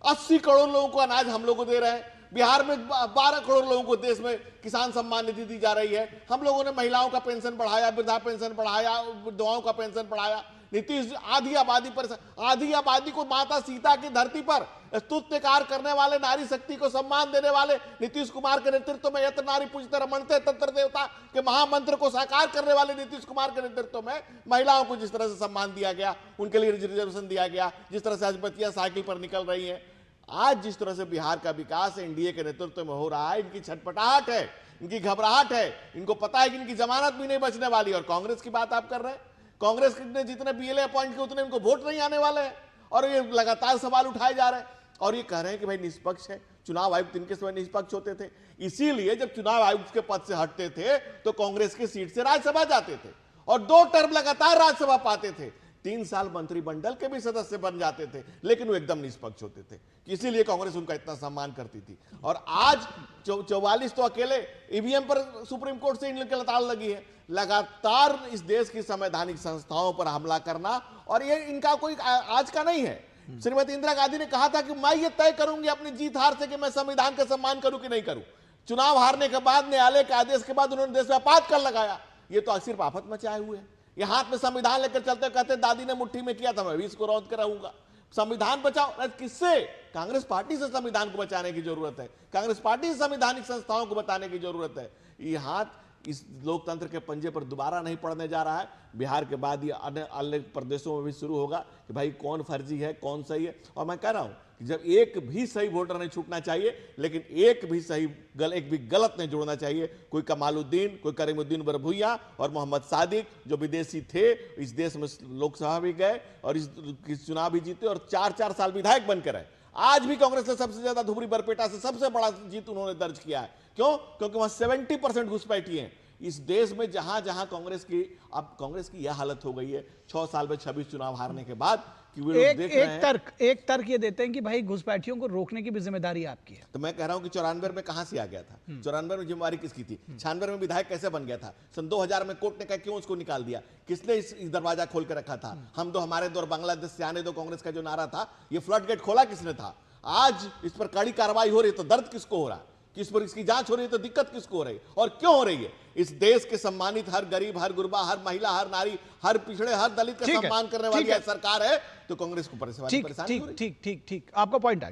S14: 80 करोड़ लोगों को अनाज हम लोग को दे रहे हैं। बिहार में 12 करोड़ लोगों को देश में किसान सम्मान निधि दी जा रही है। हम लोगों ने महिलाओं का पेंशन बढ़ाया, वृद्धा पेंशन बढ़ाया, विधवाओं का पेंशन बढ़ाया। नीतीश आधी आबादी को माता सीता की धरती पर स्तुत्यकार करने वाले, नारी शक्ति को सम्मान देने वाले नीतीश कुमार के नेतृत्व में, यत्र नारी पूजित रमणते तत्र देवता के महामंत्र को साकार करने वाले नीतीश कुमार के नेतृत्व में महिलाओं को जिस तरह से सम्मान दिया गया, उनके लिए रिजर्वेशन दिया गया, जिस तरह से आज बच्चियां साइकिल पर निकल रही हैं, आज जिस तरह से बिहार का विकास एनडीए के नेतृत्व में हो रहा है, इनकी छटपटाहट है, इनकी घबराहट है, इनको पता है कि इनकी जमानत भी नहीं बचने वाली। और कांग्रेस की बात आप कर रहे हैं, कांग्रेस ने जितने बीएलए अपॉइंट किए उतने इनको वोट नहीं आने वाले हैं, और ये लगातार सवाल उठाए जा रहे हैं और ये कह रहे हैं कि भाई निष्पक्ष है। चुनाव आयुक्त इनके समय निष्पक्ष होते थे, इसीलिए जब चुनाव आयुक्त के पद से हटते थे तो कांग्रेस की सीट से राज्यसभा जाते थे और 2 टर्म लगातार राज्यसभा पाते थे। 3 साल मंत्रिमंडल के भी सदस्य बन जाते थे, लेकिन वो एकदम निष्पक्ष होते थे, इसीलिए कांग्रेस उनका इतना सम्मान करती थी। और आज 44 तो अकेले ईवीएम पर सुप्रीम कोर्ट से इनके लताड़ लगी है। लगातार इस देश की संवैधानिक संस्थाओं पर हमला करना, और ये इनका कोई आज का नहीं है। श्रीमती इंदिरा गांधी ने कहा था कि मैं ये तय करूंगी अपनी जीत हार से कि मैं संविधान का सम्मान करूं कि नहीं करूं। चुनाव हारने के बाद, न्यायालय के आदेश के बाद उन्होंने देश में आपातकाल लगाया। ये तो सिर्फ आफत मचाए हुए हैं। ये हाथ में संविधान लेकर चलते, कहते दादी ने मुट्ठी में किया था, मैं भी इसको रौंद कर रहूंगा। संविधान बचाओ किससे? कांग्रेस पार्टी से संविधान को बचाने की जरूरत है, कांग्रेस पार्टी से संवैधानिक संस्थाओं को बताने की जरूरत है। ये हाथ इस लोकतंत्र के पंजे पर दोबारा नहीं पड़ने जा रहा है। बिहार के बाद ये अन्य प्रदेशों में भी शुरू होगा कि भाई कौन फर्जी है कौन सही है। और मैं कह रहा हूं कि जब एक भी सही वोटर नहीं छूटना चाहिए, लेकिन एक भी गलत नहीं जोड़ना चाहिए। कोई कमालुद्दीन, कोई करीमुद्दीन बरभुइया और मोहम्मद सादिक जो विदेशी थे, इस देश में लोकसभा भी गए और इस चुनाव भी जीते और 4-4 साल विधायक बनकर रहे। आज भी कांग्रेस ने सबसे ज्यादा धुबरी बरपेटा से सबसे बड़ा जीत उन्होंने दर्ज किया है। क्यों? क्योंकि वहां 70% घुसपैठी हैं। इस देश में जहां जहां कांग्रेस की यह हालत हो गई है 6 साल में 26 चुनाव हारने के बाद कि वे लोग देख रहे हैं।
S1: एक तर्क ये देते हैं कि भाई घुसपैठियों को रोकने की भी जिम्मेदारी आपकी है।
S14: तो मैं कह रहा हूं कि 94 में कहां से आ गया था? 94 में जिम्मेवारी किसकी थी? 96 में विधायक कैसे बन गया था? सन 2000 में कोर्ट ने कहा क्यों उसको निकाल दिया? किसने इस दरवाजा खोल के रखा था? हम दो हमारे दो और बांग्लादेश से आने दो कांग्रेस का जो नारा था, ये फ्लड गेट खोला किसने था? आज इस पर कड़ी कार्रवाई हो रही है तो दर्द किसको हो रहा है? किस पर इसकी जांच हो रही है तो दिक्कत किसको हो रही है? और क्यों हो रही है? इस देश के सम्मानित हर गरीब, हर गुरबा, हर महिला, हर नारी, हर पिछड़े, हर दलित का सम्मान करने वाली सरकार है, तो कांग्रेस को परेशानी हो रही है।
S1: ठीक, आपका पॉइंट आ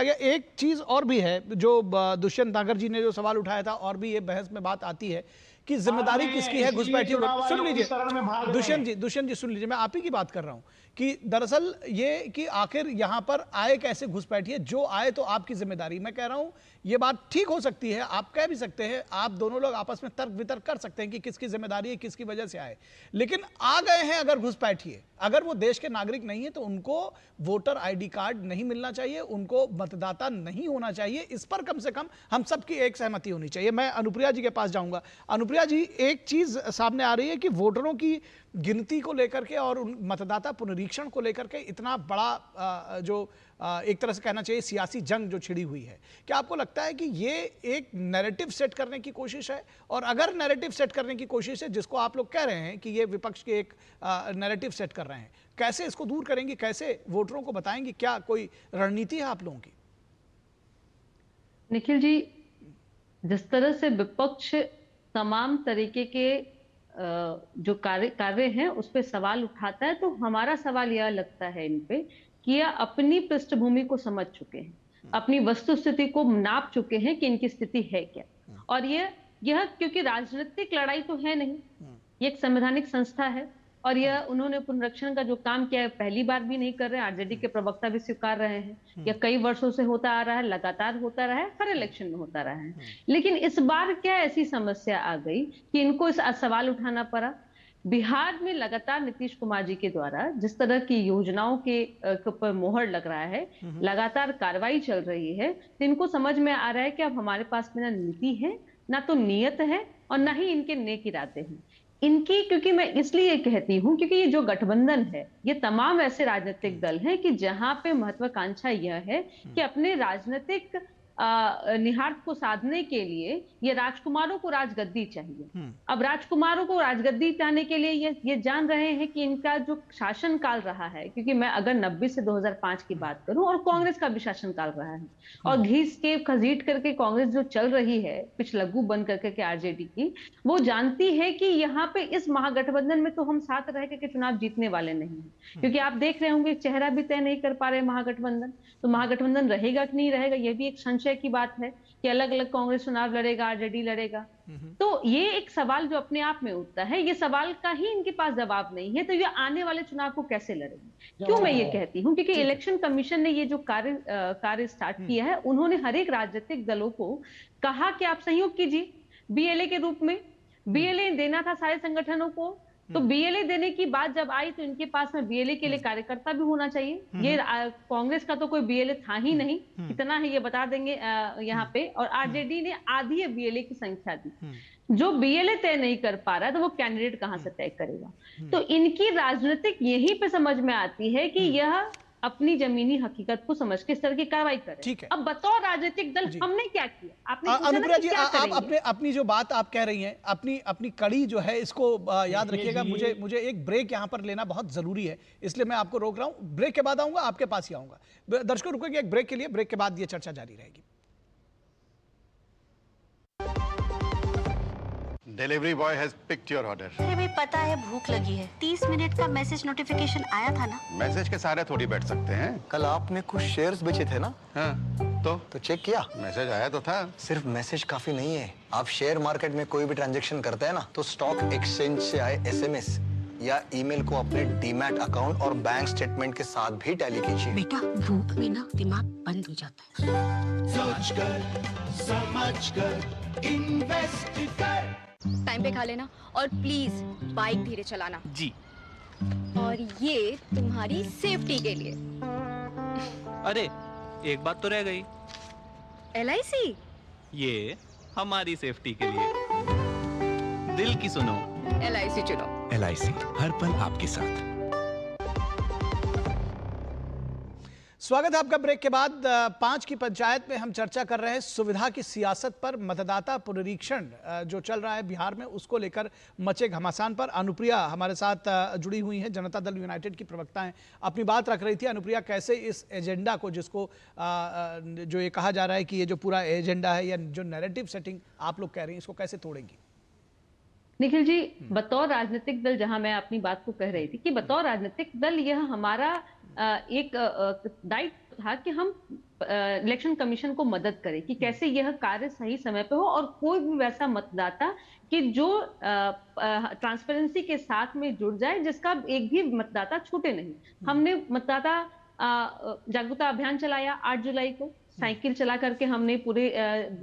S1: गया। एक चीज और भी है जो दुष्यंत नागर जी ने जो सवाल उठाया था, और भी ये बहस में बात आती है कि जिम्मेदारी किसकी है घुसपैठियों को। सुन लीजिए दुष्यंत जी सुन लीजिए, मैं आप ही की बात कर रहा हूं कि दरअसल ये कि आखिर यहां पर आए कैसे घुसपैठिए, जो आए तो आपकी जिम्मेदारी। मैं कह रहा हूं ये बात ठीक हो सकती है, आप कह भी सकते हैं, आप दोनों लोग आपस में तर्क वितर्क कर सकते हैं कि किसकी जिम्मेदारी है, किसकी वजह से आए, लेकिन आ गए हैं अगर घुसपैठिए, अगर वो देश के नागरिक नहीं है तो उनको वोटर आईडी कार्ड नहीं मिलना चाहिए, उनको मतदाता नहीं होना चाहिए। इस पर कम से कम हम सबकी एक सहमति होनी चाहिए। मैं अनुप्रिया जी के पास जाऊंगा। अनुप्रिया जी, एक चीज सामने आ रही है कि वोटरों की गिनती को लेकर के और मतदाता पुनरीक्षण को लेकर के इतना बड़ा जो एक तरह से कहना चाहिए सियासी जंग जो छिड़ी हुई है, क्या आपको लगता है कि ये एक नैरेटिव सेट करने की कोशिश है? और अगर नैरेटिव सेट करने की कोशिश है, जिसको आप लोग कह रहे हैं कि ये विपक्ष के एक नैरेटिव सेट कर रहे हैं, कैसे इसको दूर करेंगे, कैसे वोटरों को बताएंगे? क्या कोई रणनीति है आप लोगों की?
S16: निखिल जी, जिस तरह से विपक्ष तमाम तरीके के जो कार्य हैं उस पर सवाल उठाता है, तो हमारा सवाल यह लगता है इन पे कि यह अपनी पृष्ठभूमि को समझ चुके हैं, अपनी वस्तुस्थिति को नाप चुके हैं कि इनकी स्थिति है क्या। और यह क्योंकि राजनीतिक लड़ाई तो है नहीं, ये एक संवैधानिक संस्था है, और यह उन्होंने पुनरीक्षण का जो काम किया है पहली बार भी नहीं कर रहे हैं। आरजेडी के प्रवक्ता भी स्वीकार रहे हैं, यह कई वर्षों से होता आ रहा है, लगातार होता रहा है, हर इलेक्शन में होता रहा है। लेकिन इस बार क्या ऐसी समस्या आ गई कि इनको इस सवाल उठाना पड़ा? बिहार में लगातार नीतीश कुमार जी के द्वारा जिस तरह की योजनाओं के ऊपर मोहर लग रहा है, लगातार कार्रवाई चल रही है, तो इनको समझ में आ रहा है कि अब हमारे पास में ना नीति है, ना तो नियत है, और ना ही इनके नेक इरादे हैं इनकी। क्योंकि मैं इसलिए कहती हूं क्योंकि ये जो गठबंधन है, ये तमाम ऐसे राजनीतिक दल हैं कि जहां पे महत्वाकांक्षा यह है कि अपने राजनीतिक निहार्थ को साधने के लिए ये राजकुमारों को राजगद्दी चाहिए। अब राजकुमारों को राजगद्दी चाहने के लिए ये जान रहे हैं कि इनका जो शासन काल रहा है, क्योंकि मैं अगर 90 से 2005 की बात करूं, और कांग्रेस का भी शासन काल रहा है, और घीस के खजीट करके कांग्रेस जो चल रही है पिछलग्गू बन करके के आरजेडी की, वो जानती है कि यहाँ पे इस महागठबंधन में तो हम साथ रह के चुनाव जीतने वाले नहीं है। क्योंकि आप देख रहे होंगे चेहरा भी तय नहीं कर पा रहे महागठबंधन, तो महागठबंधन रहेगा कि नहीं रहेगा, यह भी एक संशय की बात है कि अलग अलग कांग्रेस चुनाव लड़ेगा, आरजेडी लड़ेगा। तो ये एक सवाल जो अपने आप में उठता है, ये सवाल का ही इनके पास जवाब नहीं है, तो ये आने वाले चुनाव को कैसे लड़ेंगे? क्यों मैं ये कहती हूँ? क्योंकि इलेक्शन कमीशन ने ये जो कार्य स्टार्ट किया है, उन्होंने हर एक राजनीतिक दलों को कहा कि आप सहयोग कीजिए बीएलए के रूप में। बीएलए देना था सारे संगठनों को, तो बीएलए देने की बात जब आई तो इनके पास में बीएलए के लिए कार्यकर्ता भी होना चाहिए। ये कांग्रेस का तो कोई बीएलए था ही नहीं, कितना है ये बता देंगे यहाँ पे। और आरजेडी ने आधी बीएलए की संख्या दी। जो बीएलए तय नहीं कर पा रहा है तो वो कैंडिडेट कहां से तय करेगा? तो इनकी राजनीतिक यहीं पे समझ में आती है कि यह अपनी जमीनी हकीकत को समझ के इस तरह की कार्रवाई करें।
S1: ठीक है।
S16: अब बतौर राजनीतिक दल हमने क्या किया? आपने
S1: अनुप्रिया जी, आप अपनी जो बात आप कह रही हैं, अपनी कड़ी जो है इसको याद रखिएगा। मुझे एक ब्रेक यहाँ पर लेना बहुत जरूरी है, इसलिए मैं आपको रोक रहा हूँ। ब्रेक के बाद आऊंगा, आपके पास ही आऊंगा। दर्शकों रुकेंगे एक ब्रेक के लिए, ब्रेक के बाद ये चर्चा जारी रहेगी।
S17: Delivery boy has picked your order.
S18: अरे भाई पता है भूख लगी है। 30 मिनट का मैसेज नोटिफिकेशन आया था ना?
S17: मैसेज के सारे थोड़ी बैठ सकते हैं।
S19: कल आपने कुछ शेयर्स बेचे थे ना?
S17: हाँ, तो
S19: चेक किया?
S17: मैसेज आया तो था।
S19: सिर्फ मैसेज काफी नहीं है, आप शेयर मार्केट में कोई भी ट्रांजैक्शन करते हैं ना, तो स्टॉक एक्सचेंज से आए एसएमएस या ईमेल को अपने डीमैट अकाउंट और बैंक स्टेटमेंट के साथ भी टैली कीजिए।
S18: बेटा भूख में ना दिमाग बंद हो जाता है।
S20: सोच कर समझ कर इन्वेस्ट कर।
S21: टाइम पे खा लेना और प्लीज बाइक धीरे चलाना
S22: जी।
S21: और ये तुम्हारी सेफ्टी के लिए।
S22: अरे एक बात तो रह गई।
S21: LIC
S22: ये हमारी सेफ्टी के लिए। दिल की सुनो,
S21: LIC चुनो।
S22: LIC हर पल आपके साथ।
S1: स्वागत है आपका ब्रेक के बाद। 5 की पंचायत में हम चर्चा कर रहे हैं सुविधा की सियासत पर। मतदाता पुनरीक्षण जो चल रहा है बिहार में, उसको लेकर मचे घमासान पर अनुप्रिया हमारे साथ जुड़ी हुई हैं, जनता दल यूनाइटेड की प्रवक्ता हैं, अपनी बात रख रही थी। अनुप्रिया, कैसे इस एजेंडा को, जिसको जो ये कहा जा रहा है कि ये जो पूरा एजेंडा है या जो नैरेटिव सेटिंग आप लोग कह रही हैं, इसको कैसे तोड़ेंगी?
S16: निखिल जी, बतौर राजनीतिक दल, जहां मैं अपनी बात को कह रही थी कि बतौर राजनीतिक दल यह हमारा एक दायित्व था कि हम इलेक्शन कमीशन को मदद करें कि कैसे यह कार्य सही समय पे हो और कोई भी वैसा मतदाता कि जो ट्रांसपेरेंसी के साथ में जुड़ जाए, जिसका एक भी मतदाता छूटे नहीं। हमने मतदाता जागरूकता अभियान चलाया 8 जुलाई को, साइकिल चला करके हमने पूरे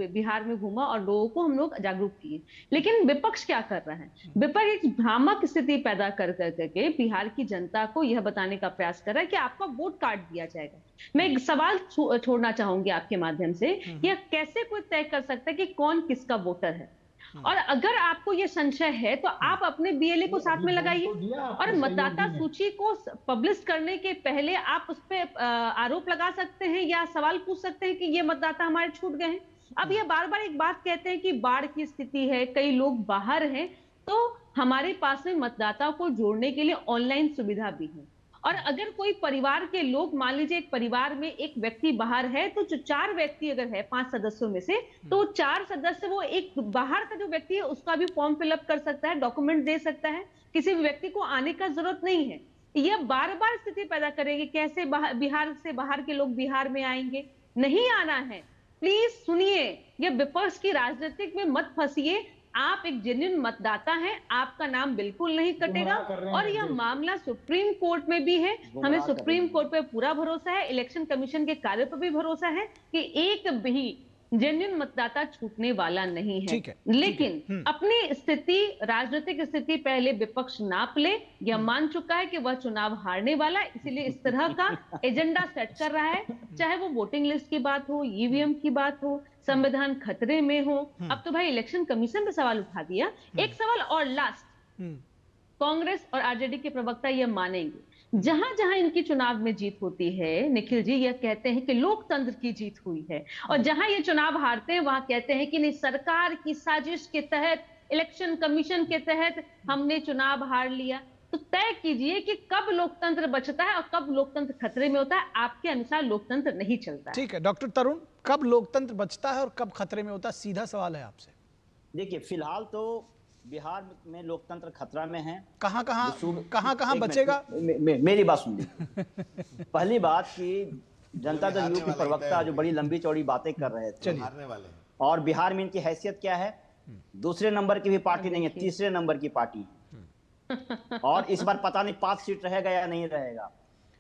S16: बिहार में घूमा और लोगों को हम लोग जागरूक किए। लेकिन विपक्ष क्या कर रहा है? विपक्ष एक भ्रामक स्थिति पैदा कर करके बिहार की जनता को यह बताने का प्रयास कर रहा है कि आपका वोट काट दिया जाएगा। मैं एक सवाल छोड़ना चाहूंगी आपके माध्यम से, यह कैसे कोई तय कर सकता है कि कौन किसका वोटर है? और अगर आपको ये संशय है तो आप अपने BLA को साथ में लगाइए और मतदाता सूची को पब्लिश करने के पहले आप उस पर आरोप लगा सकते हैं या सवाल पूछ सकते हैं कि ये मतदाता हमारे छूट गए हैं। अब ये बार बार एक बात कहते हैं कि बाढ़ की स्थिति है, कई लोग बाहर हैं, तो हमारे पास में मतदाताओं को जोड़ने के लिए ऑनलाइन सुविधा भी है। और अगर कोई परिवार के लोग, मान लीजिए एक परिवार में एक व्यक्ति बाहर है, तो जो 4 व्यक्ति अगर है 5 सदस्यों में से, तो 4 सदस्य वो एक बाहर का जो व्यक्ति है उसका भी फॉर्म फिलअप कर सकता है, डॉक्यूमेंट दे सकता है, किसी भी व्यक्ति को आने का जरूरत नहीं है। यह बार बार स्थिति पैदा करेगी, कैसे बिहार से बाहर के लोग बिहार में आएंगे? नहीं आना है। प्लीज सुनिए, यह विपक्ष की राजनीतिक में मत फंसिए। आप एक जेन्युइन मतदाता हैं, आपका नाम बिल्कुल नहीं कटेगा। और यह मामला सुप्रीम कोर्ट में भी है, हमें सुप्रीम कोर्ट पे पूरा भरोसा है, इलेक्शन कमीशन के कार्य पर भी भरोसा है कि एक भी जेन्युइन मतदाता छूटने वाला नहीं है। लेकिन अपनी स्थिति, राजनीतिक स्थिति पहले विपक्ष नाप ले। यह मान चुका है कि वह चुनाव हारने वाला है, इसीलिए इस तरह का एजेंडा सेट कर रहा है, चाहे वो वोटिंग लिस्ट की बात हो, EVM की बात हो, संविधान खतरे में हो। अब तो भाई इलेक्शन कमीशन पे सवाल उठा दिया। एक सवाल और लास्ट, कांग्रेस और RJD के प्रवक्ता यह मानेंगे, जहां जहां इनकी चुनाव में जीत होती है, निखिल जी, यह कहते हैं कि लोकतंत्र की जीत हुई है, और जहां ये चुनाव हारते हैं वहां कहते हैं कि नहीं, सरकार की साजिश के तहत, इलेक्शन कमीशन के तहत हमने चुनाव हार लिया। तो तय कीजिए कि कब लोकतंत्र बचता है और कब लोकतंत्र खतरे में होता है। आपके अनुसार लोकतंत्र नहीं चलता है।
S1: ठीक है डॉक्टर तरुण, कब लोकतंत्र बचता है और कब खतरे में होता है? सीधा सवाल है आपसे।
S15: देखिए, फिलहाल तो बिहार में लोकतंत्र खतरा में है।
S1: कहां बचेगा?
S15: मेरी बात सुन लीजिए। पहली बात कि जनता दल यूनाइटेड की प्रवक्ता जो बड़ी लंबी चौड़ी बातें कर रहे थे, और बिहार में इनकी हैसियत क्या है? दूसरे नंबर की भी पार्टी नहीं है, तीसरे नंबर की पार्टी है। और इस बार पता नहीं 5 सीट रहेगा या नहीं रहेगा।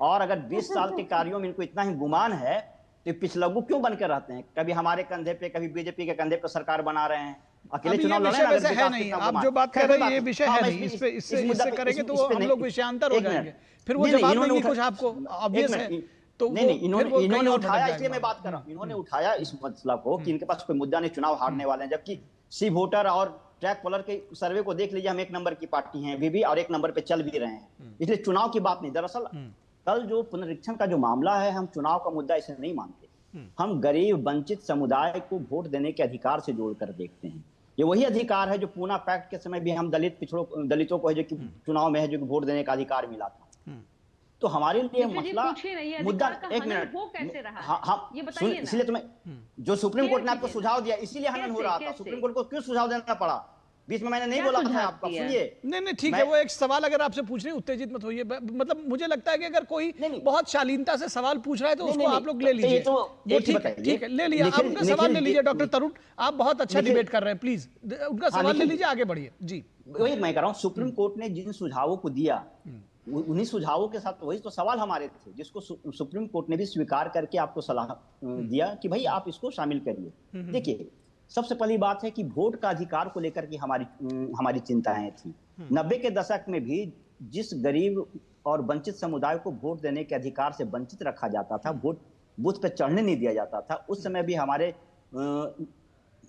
S15: और अगर 20 साल के कार्यों में इनको इतना ही गुमान है तो पिछलग्गू क्यों बनकर रहते हैं? कभी हमारे कंधे पे, कभी बीजेपी के कंधे पे सरकार बना रहे हैं। अकेले चुनाव लड़े
S1: है नहीं। आप जो बात कर रहे हैं ये विषय है नहीं, इससे करेंगे तो हम लोग विषयांतर हो जाएंगे, फिर वो जवाब देंगे कुछ आपको ऑब्वियस है। तो
S15: नहीं, इन्होंने उठाया, इसलिए मैं बात कर रहा हूँ। इन्होंने उठाया इस मसला को कि इनके पास कोई मुद्दा नहीं, चुनाव हारने वाले हैं। जबकि सी वोटर और ट्रैक पोलर के सर्वे को देख लीजिए, हम 1 नंबर की पार्टी हैं अभी भी, और 1 नंबर पे चल भी रहे हैं। इसलिए चुनाव की बात नहीं। दरअसल कल जो पुनरीक्षण का जो मामला है, हम चुनाव का मुद्दा इसे नहीं मानते। हम गरीब वंचित समुदाय को वोट देने के अधिकार से जोड़कर देखते हैं। ये वही अधिकार है जो पूना पैक्ट के समय भी हम दलितों को है जो कि चुनाव में है, जो कि वोट देने का अधिकार मिला था। तो हमारे लिए मसला मुद्दा, एक मिनट, इसलिए तुम्हें जो सुप्रीम कोर्ट ने आपको सुझाव दिया, इसीलिए हनन हो रहा था। सुप्रीम कोर्ट को क्यों सुझाव देना पड़ा? बीच में मैंने नहीं बोला था आपका, सुनिए।
S1: नहीं ठीक है, वो एक सवाल अगर आपसे पूछ रहे हैं, उत्तेजित मत होइए। मतलब मुझे लगता है कि अगर कोई बहुत शालीनता से सवाल पूछ रहा है तो उसको आप लोग ले लीजिए। ठीक है, ले लिया आप उनका सवाल ले लीजिए। डॉक्टर तरुण, आप बहुत अच्छा डिबेट कर रहे हैं, प्लीज उनका सवाल ले लीजिए, आगे बढ़िए जी।
S15: वही मैं कह रहा हूँ, सुप्रीम कोर्ट ने जिन सुझावों को दिया उन्हीं सुझावों के साथ वही तो सवाल हमारे थे, जिसको सुप्रीम कोर्ट ने भी स्वीकार करके आपको सलाह दिया कि भाई आप इसको शामिल करिए। देखिए, सबसे पहली बात है कि वोट का अधिकार को लेकर के हमारी चिंताएं थी। 90 के दशक में भी जिस गरीब और वंचित समुदाय को वोट देने के अधिकार से वंचित रखा जाता था, वोट बूथ पे चढ़ने नहीं दिया जाता था, उस समय भी हमारे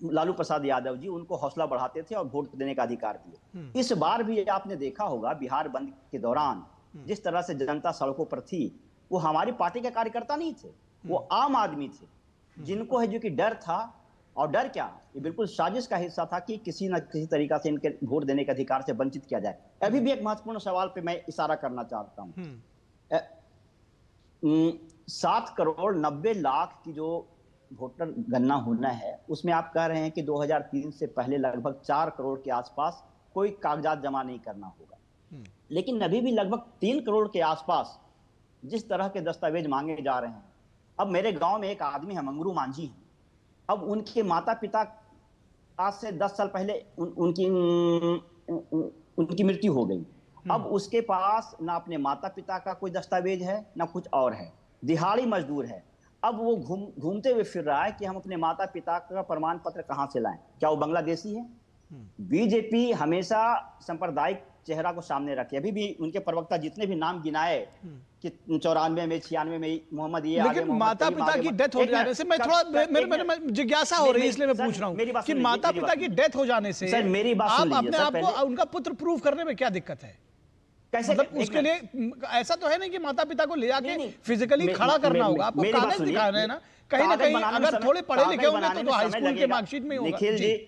S15: लालू प्रसाद यादव जी उनको हौसला बढ़ाते थे और वोट देने का अधिकार दिए। इस बार भी आपने देखा होगा, बिहार बंद के दौरान जिस तरह से जनता सड़कों पर थी, वो हमारी पार्टी के कार्यकर्ता नहीं थे, वो आम आदमी थे, जिनको है जो कि डर था। और डर क्या, ये बिल्कुल साजिश का हिस्सा था कि किसी न किसी तरीका से इनके वोट देने के अधिकार से वंचित किया जाए। अभी भी एक महत्वपूर्ण सवाल पे मैं इशारा करना चाहता हूँ। 7 करोड़ 90 लाख की जो वोटर गणना होना है, उसमें आप कह रहे हैं कि 2003 से पहले लगभग 4 करोड़ के आसपास कोई कागजात जमा नहीं करना होगा, लेकिन अभी भी लगभग 3 करोड़ के आसपास जिस तरह के दस्तावेज मांगे जा रहे हैं। अब मेरे गांव में एक आदमी है, मंगरू मांझी, अब उनके माता पिता आज से 10 साल पहले उनकी मृत्यु हो गई। अब उसके पास ना अपने माता पिता का कोई दस्तावेज है, ना कुछ और है, दिहाड़ी मजदूर है। अब वो घूमते हुए फिर रहा है कि हम अपने माता पिता का प्रमाण पत्र कहां से लाएं, क्या वो बांग्लादेशी है? बीजेपी हमेशा सांप्रदायिक चेहरा को सामने रखे। अभी भी उनके प्रवक्ता जितने भी नाम गिनाए कि 94 में 96 में मोहम्मद ये,
S1: लेकिन माता पिता की डेथ हो जाने से मैं थोड़ा मेरे जिज्ञासा हो रही है, इसलिए मैं पूछ रहा हूँ कि माता पिता की डेथ हो जाने से
S15: सर मेरी बात
S1: आप अपने आप को उनका पुत्र प्रूव करने में क्या दिक्कत है?
S15: कैसे?
S1: मतलब उसके लिए ऐसा तो है नहीं कि माता पिता को ले जाके फिजिकली खड़ा करना होगा, आपको कागज दिखाना है ना। कहीं ना कहीं अगर थोड़े पढ़े लिखे होंगे तो हाई स्कूल के मार्कशीट में होगा।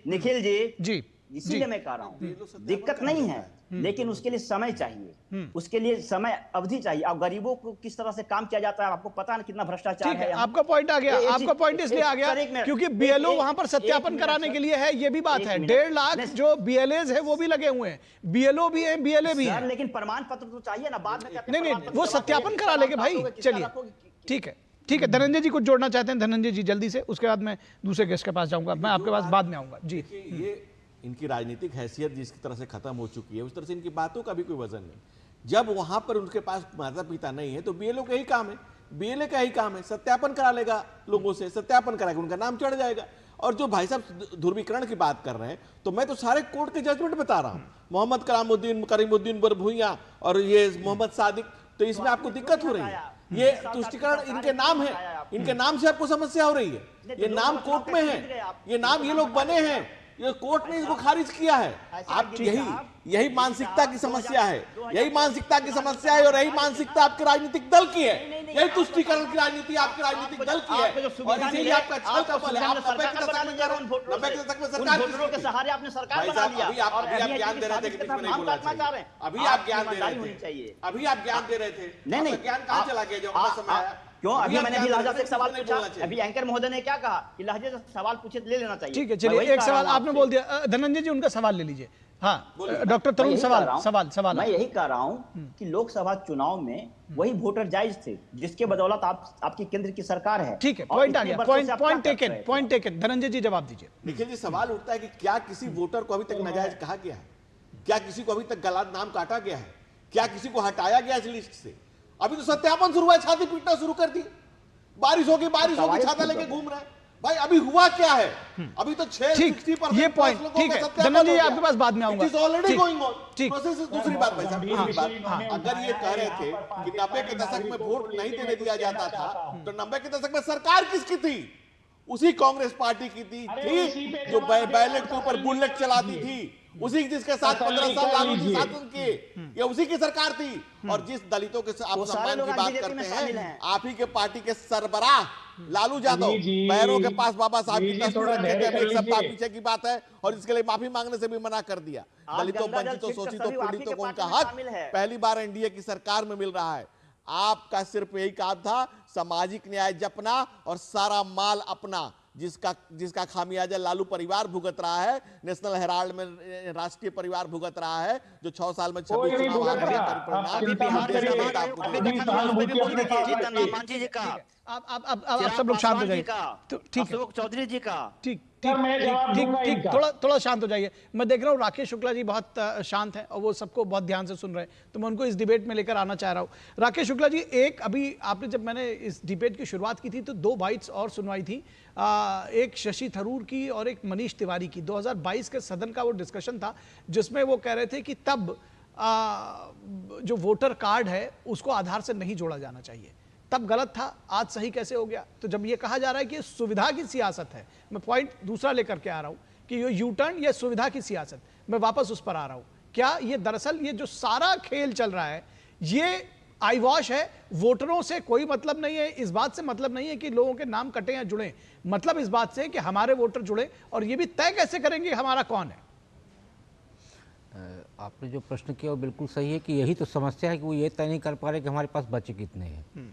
S15: निखिल जी इसीलिए मैं कह रहा हूँ दिक्कत नहीं है, लेकिन उसके लिए समय चाहिए, उसके लिए समय अवधि चाहिए। अब गरीबों को किस तरह से काम किया जाता है, आपको पता ना कितना भ्रष्टाचार है।
S1: आपका पॉइंट आ गया, आपका पॉइंट इसलिए आ गया क्योंकि बीएलओ वहां पर सत्यापन कराने के लिए है, ये भी बात है। 1.5 लाख जो बीएलएज है वो भी लगे हुए हैं, बीएलओ भी है, बीएलए भी है,
S15: लेकिन प्रमाण पत्र तो चाहिए ना। बाद में
S1: नहीं वो सत्यापन करा लेंगे भाई। चलिए ठीक है। धनंजय जी कुछ जोड़ना चाहते हैं? धनंजय जी जल्दी से, उसके बाद मैं दूसरे गेस्ट के पास जाऊंगा, मैं आपके पास बाद में आऊंगा जी।
S14: ये इनकी राजनीतिक हैसियत जिस तरह से खत्म हो चुकी है, उस तरह से इनकी बातों का भी कोई वजन नहीं। जब वहां पर उनके पास माता पिता नहीं है तो बीएलओ का ही काम है, बीएलए का ही काम है, सत्यापन करा लेगा लोगों से, सत्यापन कराएगा, उनका नाम चढ़ जाएगा। और जो भाई साहब ध्रुवीकरण की बात कर रहे हैं, तो मैं तो सारे कोर्ट के जजमेंट बता रहा हूं, मोहम्मद करीमुद्दीन बरभुइया और ये मोहम्मद सादिक, तो इसमें आपको दिक्कत हो रही है। ये तुष्टिकरण इनके नाम है, इनके नाम से आपको समस्या हो रही है। ये नाम कोर्ट में है, ये नाम ये लोग बने हैं, ये कोर्ट ने इसको खारिज किया है। आप यही मानसिकता की समस्या है, यही मानसिकता की समस्या है, और यही मानसिकता आपके राजनीतिक दल की है, यही तुष्टिकरण की राजनीति आपके राजनीतिक दल की है, और इसीलिए आपका छल कपल है। आप 90 के दशक में सरकार
S15: के सहारे आपने सरकार बना लिया।
S14: अभी आप ज्ञान दे रहे थे कि नहीं बोलना चाहिए, अभी आप ज्ञान दे रहे थे,
S15: नहीं
S14: ज्ञान कहाँ चला गया जो समय आया?
S15: क्यों? अभी मैंने भी लहजा से सवाल पूछा, अभी एंकर महोदय ने क्या कहा कि लहजे से सवाल पूछे ले लेना चाहिए।
S1: ठीक है, चलिए एक सवाल आपने बोल दिया। धनंजय जी उनका सवाल ले लीजिए। हाँ डॉक्टर तरुण, सवाल
S15: मैं यही कह रहा हूँ कि लोकसभा चुनाव में वही वोटर जायज थे जिसके बदौलत आपकी केंद्र की सरकार है।
S1: ठीक है, पॉइंट आ गया, पॉइंट टेकन। धनंजय जी जवाब दीजिए।
S14: निखिल जी, सवाल उठता है कि क्या किसी वोटर को अभी तक नाजायज कहा गया है? क्या किसी को अभी तक गलत नाम काटा गया है? क्या किसी को हटाया गया इस लिस्ट से? अभी तो सत्यापन शुरू हुआ है, छाती पीटना शुरू कर दी। बारिश होगी छाता लेके घूम रहा है भाई। अभी हुआ क्या है? अभी तो 60%
S1: ये पॉइंट ठीक है। धनंजय जी आपके पास बाद में आऊंगा।
S14: Already going on process. दूसरी बात भाई साहब, अगर ये कह रहे थे कि 90 के दशक में वोट नहीं देने दिया जाता था, तो 90 के दशक में सरकार किसकी थी? उसी कांग्रेस पार्टी की थी जो बैलेट के ऊपर बुलेट चलाती थी, उसी जिसके साथ 15 साल लालू जी साथ उनके, ये उसी की सरकार थी। और जिस दलितों के आप सम्मान की बात करते हैं, आप ही के पार्टी के सरबराह लालू यादव पैरों के पास बाबा साहब की तस्वीर रखे थे। एक सप्ताह पीछे की बात है, और इसके लिए माफी मांगने से भी मना कर दिया। दलितों, वंचितों, शोषितों, पीड़ितों को उनका हक पहली बार एनडीए की सरकार में मिल रहा है। आपका सिर्फ यही काम था, सामाजिक न्याय जपना और सारा माल अपना। जिसका खामियाजा लालू परिवार भुगत रहा है, नेशनल हेराल्ड में राष्ट्रीय परिवार भुगत रहा है, जो 6 साल में 26 चुनाव हार गए।
S1: आप सब लोग शांत हो जाइए। ठीक है,
S3: चौधरी जी का
S1: ठीक ठीक, थोड़ा शांत हो जाइए। मैं देख रहा हूँ राकेश शुक्ला जी बहुत शांत हैं और वो सबको बहुत ध्यान से सुन रहे हैं, तो मैं उनको इस डिबेट में लेकर आना चाह रहा हूँ। राकेश शुक्ला जी, एक अभी आपने, जब मैंने इस डिबेट की शुरुआत की थी तो 2 बाइट्स और सुनवाई थी, एक शशि थरूर की और एक मनीष तिवारी की। 2022 के सदन का वो डिस्कशन था जिसमें वो कह रहे थे कि तब जो वोटर कार्ड है उसको आधार से नहीं जोड़ा जाना चाहिए, तब गलत था, आज सही कैसे हो गया? तो जब ये कहा जा रहा है कि सुविधा की सियासत है, मैं पॉइंट दूसरा लेकर के आ रहा हूं कि ये यू टर्न, ये सुविधा की सियासत, मैं वापस उस पर आ रहा हूं। क्या ये दरअसल ये जो सारा खेल चल रहा है ये आई वॉश है? वोटरों से कोई मतलब नहीं है, इस बात से मतलब नहीं है कि लोगों के नाम कटे या जुड़े, मतलब इस बात से है कि हमारे वोटर जुड़े, और ये भी तय कैसे करेंगे हमारा कौन है?
S12: आपने जो प्रश्न किया वो बिल्कुल सही है कि यही तो समस्या है कि वो ये तय नहीं कर पा रहे कि हमारे पास बचे कितने हैं।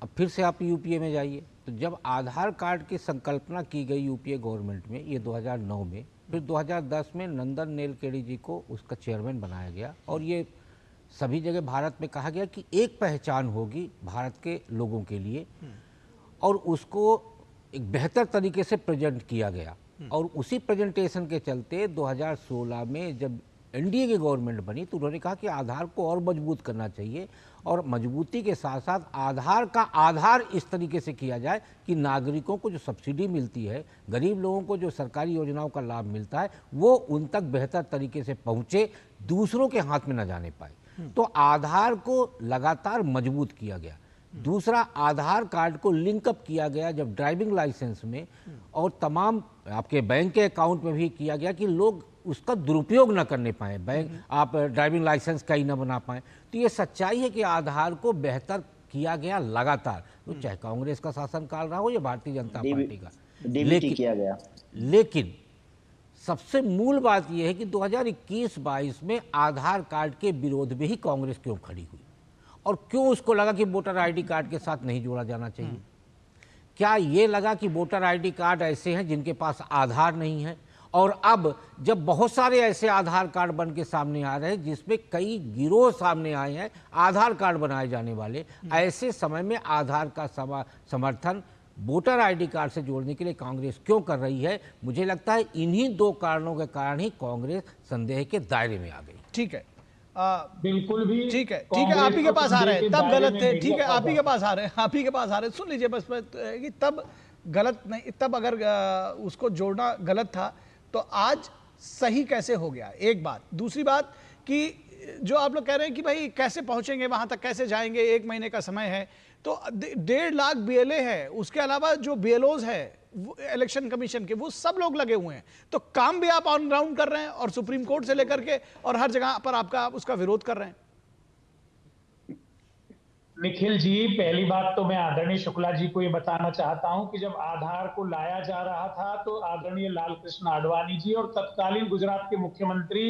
S12: अब फिर से आप यूपीए में जाइए, तो जब आधार कार्ड की संकल्पना की गई यूपीए गवर्नमेंट में, ये 2009 में, फिर 2010 में नंदन नीलकेणी जी को उसका चेयरमैन बनाया गया, और ये सभी जगह भारत में कहा गया कि एक पहचान होगी भारत के लोगों के लिए, और उसको एक बेहतर तरीके से प्रेजेंट किया गया। और उसी प्रेजेंटेशन के चलते 2016 में जब एनडीए की गवर्नमेंट बनी तो उन्होंने कहा कि आधार को और मजबूत करना चाहिए, और मजबूती के साथ साथ आधार का आधार इस तरीके से किया जाए कि नागरिकों को जो सब्सिडी मिलती है, गरीब लोगों को जो सरकारी योजनाओं का लाभ मिलता है, वो उन तक बेहतर तरीके से पहुँचे, दूसरों के हाथ में न जाने पाए। तो आधार को लगातार मजबूत किया गया। दूसरा, आधार कार्ड को लिंकअप किया गया जब ड्राइविंग लाइसेंस में और तमाम आपके बैंक के अकाउंट में भी किया गया कि लोग उसका दुरुपयोग न करने पाए, बैंक आप ड्राइविंग लाइसेंस कहीं न बना पाए। तो ये सच्चाई है कि आधार को बेहतर किया गया लगातार, तो चाहे कांग्रेस का शासनकाल रहा हो या भारतीय जनता पार्टी का,
S15: लेकिन किया गया।
S12: लेकिन सबसे मूल बात यह है कि 2021-22 में आधार कार्ड के विरोध में ही कांग्रेस क्यों खड़ी हुई, और क्यों उसको लगा कि वोटर आईडी कार्ड के साथ नहीं जोड़ा जाना चाहिए? क्या ये लगा कि वोटर आईडी कार्ड ऐसे हैं जिनके पास आधार नहीं है, और अब जब बहुत सारे ऐसे आधार कार्ड बन के सामने आ रहे हैं जिसमें कई गिरोह सामने आए हैं आधार कार्ड बनाए जाने वाले, ऐसे समय में आधार का समर्थन वोटर आईडी कार्ड से जोड़ने के लिए कांग्रेस क्यों कर रही है? मुझे लगता है इन्हीं 2 कारणों के कारण ही कांग्रेस संदेह के दायरे में आ गई।
S1: ठीक है,
S13: बिल्कुल भी
S1: ठीक है, आप ही के पास आ रहे हैं, तब गलत थे। ठीक है, आप ही के पास आ रहे हैं, सुन लीजिए बस कि तब गलत नहीं, तब अगर उसको जोड़ना गलत था तो आज सही कैसे हो गया? एक बात। दूसरी बात कि जो आप लोग कह रहे हैं कि भाई कैसे पहुंचेंगे वहां तक, कैसे जाएंगे, 1 महीने का समय है, तो 1.5 लाख बीएलए है, उसके अलावा जो बीएलओज है इलेक्शन कमीशन के, वो सब लोग लगे हुए हैं, तो काम भी आप ऑन ग्राउंड कर रहे हैं और सुप्रीम कोर्ट से लेकर के और हर जगह पर आपका उसका विरोध कर रहे हैं।
S13: निखिल जी, पहली बात तो मैं आदरणीय शुक्ला जी को ये बताना चाहता हूं कि जब आधार को लाया जा रहा था तो आदरणीय लाल कृष्ण आडवाणी जी और तत्कालीन गुजरात के मुख्यमंत्री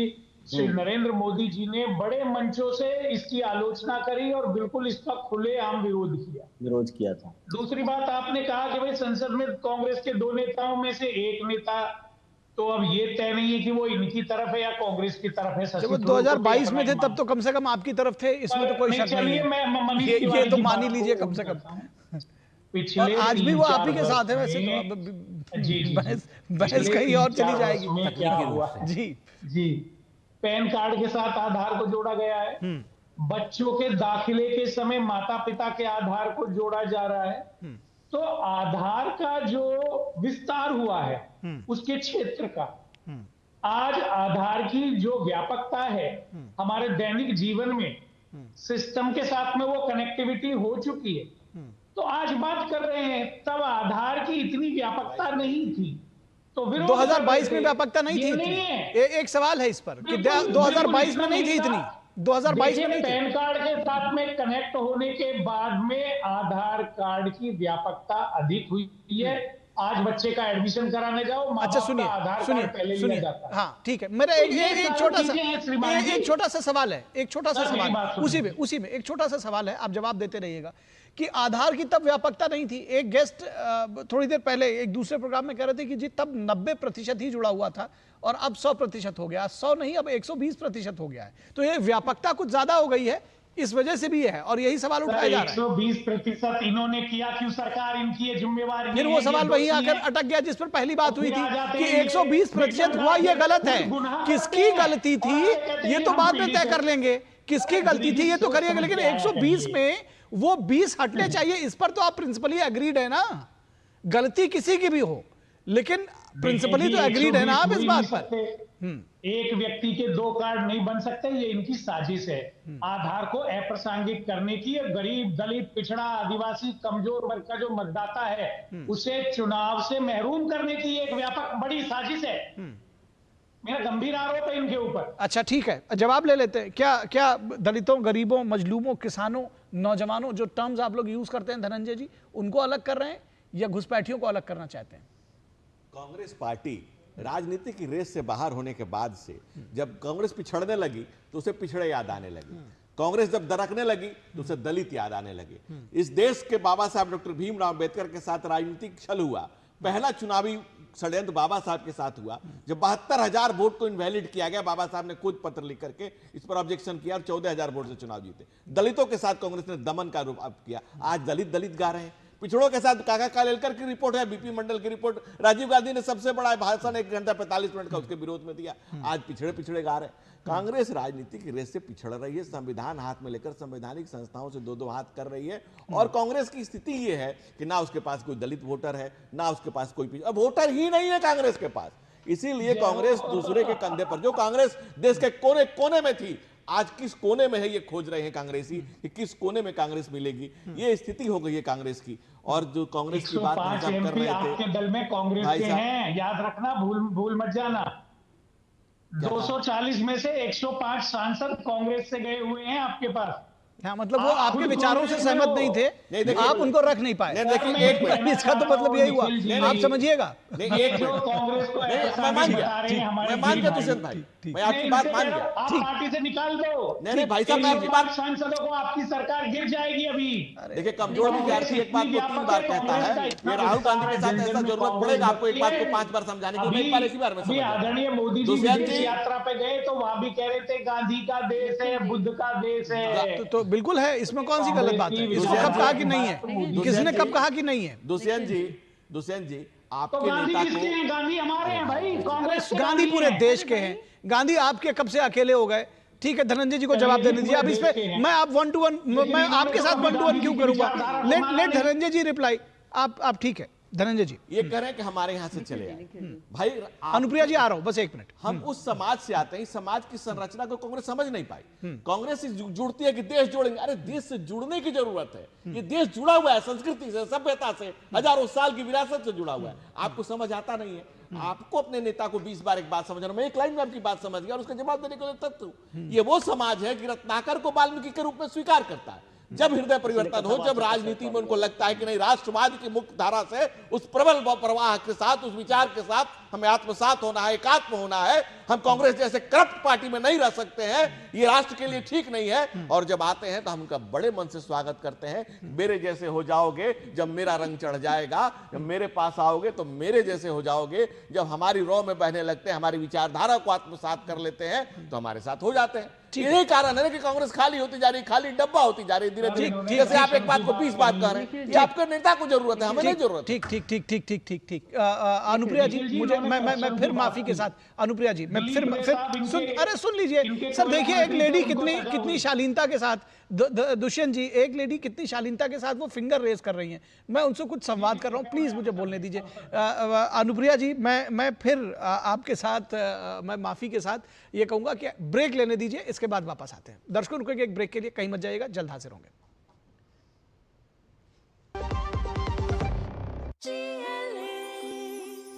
S13: श्री नरेंद्र मोदी जी ने बड़े मंचों से इसकी आलोचना करी और बिल्कुल इसका खुलेआम विरोध किया था। दूसरी बात, आपने कहा कि भाई संसद में कांग्रेस के 2 नेताओं में से एक नेता, तो अब ये तय नहीं है कि वो इनकी तरफ है या कांग्रेस की तरफ है।
S1: जब 2022 में थे तब तो कम से कम आपकी तरफ थे, इसमें तो कोई शक नहीं है, ये तो मान ही लीजिए कम से कम। पिछले आज भी वो आप ही के साथ है वैसे तो, बहस कहीं और चली जाएगी।
S13: जी, पैन कार्ड के साथ आधार को जोड़ा गया है, बच्चों के दाखिले के समय माता पिता के आधार को जोड़ा जा रहा है। तो आधार का जो विस्तार हुआ है उसके क्षेत्र का, आज आधार की जो व्यापकता है हमारे दैनिक जीवन में, सिस्टम के साथ में वो कनेक्टिविटी हो चुकी है, तो आज बात कर रहे हैं। तब आधार की इतनी व्यापकता नहीं थी, तो
S1: 2022 में व्यापकता नहीं थी इतनी। एक सवाल है इस पर कि 2022 में नहीं थी इतनी, 2022 में नहीं थी।
S13: पैन कार्ड के साथ में कनेक्ट होने के बाद में आधार कार्ड की व्यापकता अधिक हुई है, आज बच्चे का एडमिशन कराने जाओ, माँ
S1: अच्छा
S13: बाप का आधार कार्ड पहले लिया जाता है।
S1: हाँ ठीक है, मेरा
S13: तो
S1: एक छोटा सा सवाल है, एक छोटा सा सवाल, उसी में एक छोटा सा सवाल है, आप जवाब देते रहिएगा कि आधार की तब व्यापकता नहीं थी। एक गेस्ट थोड़ी देर पहले एक दूसरे प्रोग्राम में कह रहे थे कि जी तब 90% ही जुड़ा हुआ था और अब 100% हो गया, 100 नहीं अब 120% हो गया है। तो ये व्यापकता कुछ ज्यादा हो गई है, इस वजह से भी है और यही सवाल उठाया जा रहा है।
S13: 120% इन्होंने किया, क्यों सरकार इनकी ये जिम्मेवारी?
S1: फिर वो सवाल वहीं आकर अटक गया जिस पर पहली बात हुई थी कि 120% हुआ, ये गलत है। किसकी गलती थी ये तो बाद में तय कर लेंगे, किसकी गलती थी ये तो करिएगा, लेकिन 120 में वो 20 हटने चाहिए, इस पर तो आप प्रिंसिपली एग्रीड है ना। गलती किसी की भी हो, लेकिन प्रिंसिपली तो एग्रीड है ना आप इस बात पर।
S13: एक व्यक्ति के 2 कार्ड नहीं बन सकते, ये इनकी साजिश है आधार को अप्रासंगिक करने की। गरीब, दलित, पिछड़ा, आदिवासी, कमजोर वर्ग का जो मतदाता है उसे चुनाव से महरूम करने की एक व्यापक बड़ी साजिश है। मेरा गंभीर आरोप है इनके ऊपर।
S1: अच्छा ठीक है, जवाब ले लेते हैं। क्या दलितों, गरीबों, मजलूमों, किसानों, नौजवानों, जो टर्म्स आप लोग यूज करते हैं धनंजय जी, उनको अलग कर रहे हैं या घुसपैठियों को अलग करना चाहते हैं?
S14: कांग्रेस पार्टी राजनीति की रेस से बाहर होने के बाद से जब कांग्रेस पिछड़ने लगी तो उसे पिछड़े याद आने लगे। कांग्रेस जब दरकने लगी तो उसे दलित याद आने लगे। इस देश के बाबा साहब डॉक्टर भीमराव अंबेडकर के साथ राजनीतिक छल हुआ। पहला चुनावी षड्यंत्र बाबा साहब के साथ हुआ जब 72,000 वोट को इनवैलिड किया गया। बाबा साहब ने खुद पत्र लिख करके इस पर ऑब्जेक्शन किया और 14,000 वोट से चुनाव जीते। दलितों के साथ कांग्रेस ने दमन का रूप किया। आज दलित गा रहे हैं। पिछड़ों के साथ काका कालेलकर की रिपोर्ट है, बीपी मंडल की रिपोर्ट, राजीव गांधी ने सबसे बड़ा भाषण 1 घंटा 45 मिनट का उसके विरोध में दिया। आज पिछड़े गा रहे हैं। कांग्रेस राजनीति की रेस से पिछड़ रही है, संविधान हाथ में लेकर संवैधानिक संस्थाओं से 2-2 हाथ कर रही है। और कांग्रेस की स्थिति ये है कि ना उसके पास कोई दलित वोटर है, ना उसके पास कोई वोटर ही नहीं है कांग्रेस के पास। इसीलिए कांग्रेस दूसरे के कंधे पर, जो कांग्रेस देश के कोने कोने में थी, आज किस कोने में है ये खोज रहे हैं कांग्रेसी कि किस कोने में कांग्रेस मिलेगी। ये स्थिति हो गई है कांग्रेस की। और जो कांग्रेस की बात हम सब कर रहे थे,
S13: आपके दल में कांग्रेस के हैं, याद रखना, भूल मत जाना। 240 में से 105 सांसद कांग्रेस से गए हुए हैं आपके पास।
S1: हाँ, मतलब वो आपके विचारों से सहमत नहीं थे, आप उनको रख नहीं पाए। इसका तो मतलब यही हुआ, आप समझिएगा।
S14: मैं मान गया दुष्यंत भाई, मैं आपकी बात मान गया।
S13: आप पार्टी से निकाल दो।
S14: नहीं भाई साहब, मैं आपकी बात,
S13: सांसदों को आपकी सरकार गिर जाएगी अभी।
S14: देखिए, कमजोर विद्यार्थी एक बात को 3 बार कहता है। ये राहुल गांधी के साथ ऐसा जरूरत पड़ेगा आपको एक बात को 5 बार समझाने की, एक बार, एक ही बार में समझ।
S13: आदरणीय मोदी जी विदेश यात्रा पे गए तो वहां भी कह रहे थे गांधी का देश है, बुद्ध का देश है।
S1: तो बिल्कुल है, इसमें कौन सी गलत बात है? इसको कब कहा कि नहीं है? किसने कब कहा कि नहीं है?
S14: दुष्यंत जी आपके
S13: नेता को, गांधी हमारे हैं भाई, कांग्रेस
S1: गांधी पूरे देश के हैं। गांधी आपके कब से अकेले हो गए? ठीक है, धनंजय जी को जवाब देने दीजिए। अब इस पे मैं आप 1 to 1 मैं आपके साथ 1 to 1 क्यों करूंगा? लेट धनंजय जी रिप्लाई। आप ठीक है धनंजय जी,
S14: ये कह रहे हैं कि हमारे यहां से चले आए। भाई
S1: अनुप्रिया जी आ रहा हूं, बस 1 मिनट।
S14: हम उस समाज से आते हैं, समाज की संरचना को कांग्रेस समझ नहीं पाई। कांग्रेस जुड़ती है कि देश जोड़ेंगे। अरे देश से जुड़ने की जरूरत है। ये देश जुड़ा हुआ है संस्कृति से, सभ्यता से, हजारों साल की विरासत से जुड़ा हुआ है। आपको समझ आता नहीं है। आपको अपने नेता को 20 बार एक बात समझना। मैं 1 लाइन में आपकी बात समझ गया और उसका जवाब देने के लिए तत्व। ये वो समाज है कि रत्नाकर को वाल्मीकि के रूप में स्वीकार करता है। जब हृदय परिवर्तन हो, जब राजनीति में उनको लगता है कि नहीं, राष्ट्रवाद की मुक्त धारा से, उस प्रबल प्रवाह के साथ, उस विचार के साथ हमें आत्मसात होना है, एकात्म होना है। हम कांग्रेस जैसे करप्ट पार्टी में नहीं रह सकते हैं, ये राष्ट्र के लिए ठीक नहीं है। और जब आते हैं तो हम उनका बड़े मन से स्वागत करते हैं। मेरे जैसे हो जाओगे जब मेरा रंग चढ़ जाएगा, जब मेरे पास आओगे तो मेरे जैसे हो जाओगे। जब हमारी रौ में बहने लगते हैं, हमारी विचारधारा को आत्मसात कर लेते हैं तो हमारे साथ हो जाते हैं। यही कारण है कि कांग्रेस खाली होती जा रही, खाली डब्बा होती जा रही धीरे धीरे। जैसे आप एक बात को 20 बात कह रहे हैं, ये आपके नेता को जरूरत है, हमें नहीं जरूरत।
S1: ठीक। अनुप्रिया जी, मुझे मैं फिर माफी के साथ, अनुप्रिया जी, मैं फिर सुन लीजिए सर। देखिए, एक लेडी कितनी शालीनता के साथ, दुष्यंत जी, एक लेडी कितनी शालीनता के साथ वो फिंगर रेज कर रही हैं। मैं उनसे कुछ संवाद कर रहा हूँ, प्लीज मुझे बोलने दीजिए। अनुप्रिया जी, मैं फिर आपके साथ, मैं माफी के साथ ये कहूंगा कि ब्रेक लेने दीजिए, इसके बाद वापस आते हैं। दर्शकों, रुकेंगे एक ब्रेक के लिए, कहीं मत जाइएगा, जल्द हाजिर होंगे।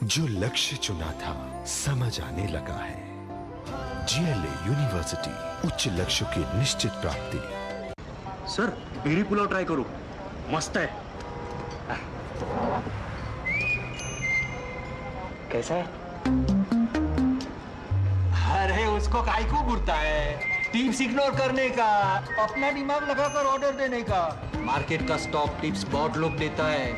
S3: जो लक्ष्य चुना था समझ आने लगा है। GLA यूनिवर्सिटी, उच्च लक्ष्य की निश्चित प्राप्ति।
S4: सर, बेरी पुलाव ट्राई करो, मस्त है। कैसा है? अरे उसको काहे को घूरता है? टिप्स इग्नोर करने का, अपना दिमाग लगाकर ऑर्डर देने का। मार्केट का स्टॉक टिप्स बहुत लोग देता है,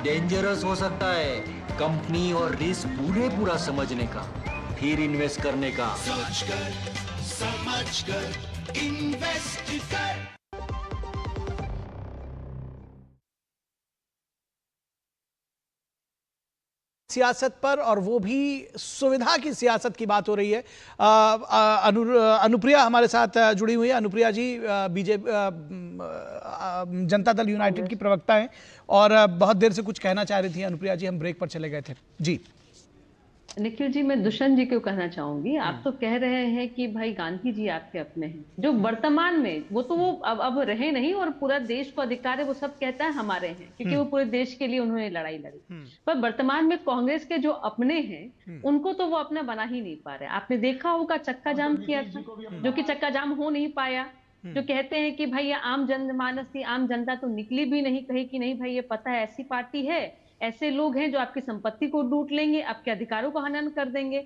S4: डेंजरस हो सकता है। कंपनी और रिस्क पूरा समझने का, फिर इन्वेस्ट करने का।
S20: सोच कर समझ कर इन्वेस्ट कर।
S1: सियासत पर, और वो भी सुविधा की सियासत की बात हो रही है। अनुप्रिया हमारे साथ जुड़ी हुई है। अनुप्रिया जी बीजेपी जनता दल यूनाइटेड की प्रवक्ता हैं और बहुत देर से कुछ कहना चाह रही थी अनुप्रिया जी, हम ब्रेक पर चले गए थे जी।
S16: निखिल जी, मैं दुष्यंत जी को कहना चाहूंगी, आप तो कह रहे हैं कि भाई गांधी जी आपके अपने हैं, जो वर्तमान में वो तो वो अब रहे नहीं और पूरा देश को अधिकार है, वो सब कहता है हमारे हैं, क्योंकि वो पूरे देश के लिए उन्होंने लड़ाई लड़ी। पर वर्तमान में कांग्रेस के जो अपने हैं उनको तो वो अपना बना ही नहीं पा रहे। आपने देखा होगा चक्का जाम किया था, जो कि चक्का जाम हो नहीं पाया। जो कहते हैं कि भाई ये आम जनमानस थी, आम जनता तो निकली भी नहीं, कही कि नहीं भाई ये पता है ऐसी पार्टी है, ऐसे लोग हैं जो आपकी संपत्ति को लूट लेंगे, आपके अधिकारों को हनन कर देंगे।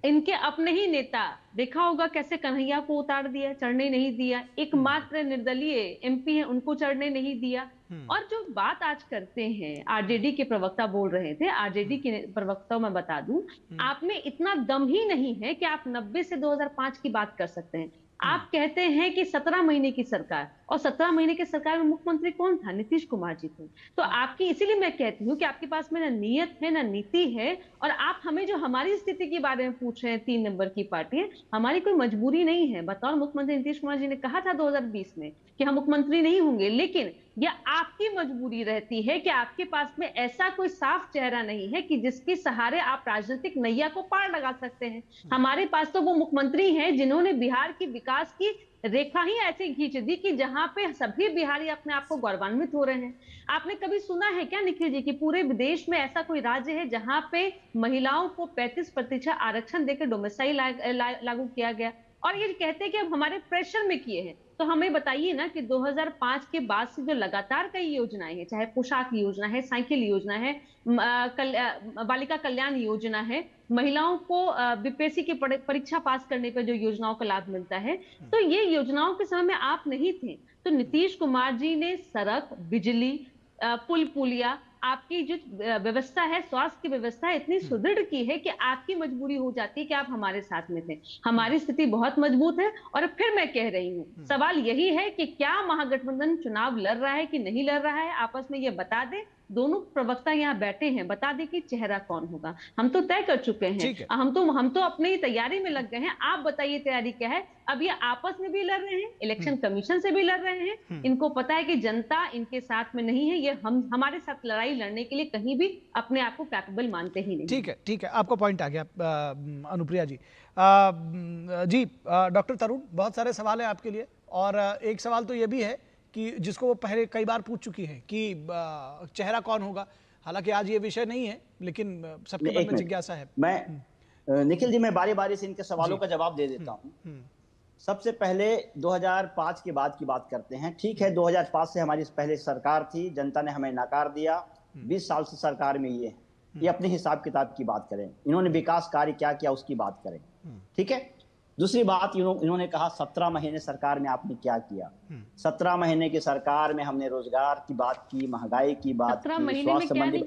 S16: इनके अपने ही नेता, देखा होगा कैसे कन्हैया को उतार दिया, चढ़ने नहीं दिया। एकमात्र निर्दलीय एमपी है, उनको चढ़ने नहीं दिया। और जो बात आज करते हैं, आरजेडी के प्रवक्ता बोल रहे थे, आरजेडी के प्रवक्ता मैं बता दूं, आप में इतना दम ही नहीं है कि आप 90 से 2005 की बात कर सकते हैं। आप कहते हैं कि 17 महीने की सरकार, और 17 महीने की सरकार में मुख्यमंत्री कौन था? नीतीश कुमार जी थे। तो आपकी, इसीलिए मैं कहती हूँ कि आपके पास में ना नियत है ना नीति है। और आप हमें जो हमारी स्थिति के बारे में पूछ रहे हैं, 3 नंबर की पार्टी है, हमारी कोई मजबूरी नहीं है। बतौर मुख्यमंत्री नीतीश कुमार जी ने कहा था 2020 में कि हम मुख्यमंत्री नहीं होंगे, लेकिन यह आपकी मजबूरी रहती है कि आपके पास में ऐसा कोई साफ चेहरा नहीं है कि जिसके सहारे आप राजनीतिक नैया को पार लगा सकते हैं। हमारे पास तो वो मुख्यमंत्री हैं जिन्होंने बिहार की विकास की रेखा ही ऐसे खींच दी कि जहां पे सभी बिहारी अपने आप को गौरवान्वित हो रहे हैं। आपने कभी सुना है क्या निखिल जी कि पूरे देश में ऐसा कोई राज्य है जहां पे महिलाओं को 35% आरक्षण देकर डोमिसाइल लागू किया गया? और ये कहते हैं कि अब हमारे प्रेशर में किए हैं। तो हमें बताइए ना कि 2005 के बाद से जो लगातार कई योजनाएं हैं, चाहे पोशाक योजना है, साइकिल योजना है, बालिका कल्याण योजना है, महिलाओं को बीपीएससी की परीक्षा पास करने पर जो योजनाओं का लाभ मिलता है, तो ये योजनाओं के समय में आप नहीं थे। तो नीतीश कुमार जी ने सड़क, बिजली, पुल पुलिया, आपकी जो व्यवस्था है, स्वास्थ्य की व्यवस्था इतनी सुदृढ़ की है कि आपकी मजबूरी हो जाती है कि आप हमारे साथ में थे। हमारी स्थिति बहुत मजबूत है। और फिर मैं कह रही हूँ, सवाल यही है कि क्या महागठबंधन चुनाव लड़ रहा है कि नहीं लड़ रहा है, आपस में ये बता दे। दोनों प्रवक्ता यहाँ बैठे हैं, बता दे कि चेहरा कौन होगा। हम तो तय कर चुके हैं, हम तो अपनी तैयारी में लग गए हैं। आप बताइए तैयारी क्या है? अब ये आपस में भी लड़ रहे हैं, इलेक्शन कमीशन से भी लड़ रहे हैं। इनको पता है कि जनता इनके साथ में नहीं है। ये हमारे साथ लड़ाई लड़ने के लिए कहीं भी अपने आप को कैपेबल मानते ही नहीं।
S1: ठीक है, आपको पॉइंट आ गया अनुप्रिया जी। जी डॉक्टर तरुण, बहुत सारे सवाल हैं आपके लिए, और एक सवाल तो ये भी है कि जिसको वो पहले कई बार पूछ चुकी हैं कि चेहरा कौन होगा। हालांकि आज ये विषय नहीं है, लेकिन सबके मन में जिज्ञासा है।
S15: मैं निखिल जी, मैं बारी बारी से इनके सवालों का जवाब दे देता हूं। सबसे पहले 2005 के बाद की बात करते हैं। ठीक है, 2005 से हमारी पहले सरकार थी, जनता ने हमें नकार दिया। 20 साल से सरकार में ये अपने हिसाब किताब की बात करें, इन्होंने विकास कार्य क्या किया उसकी बात करें। ठीक है, दूसरी बात, इन्होंने कहा 17 महीने सरकार में आपने क्या किया। 17 महीने की सरकार में हमने रोजगार की बात की, महंगाई की बात की, स्वास्थ्य संबंधी।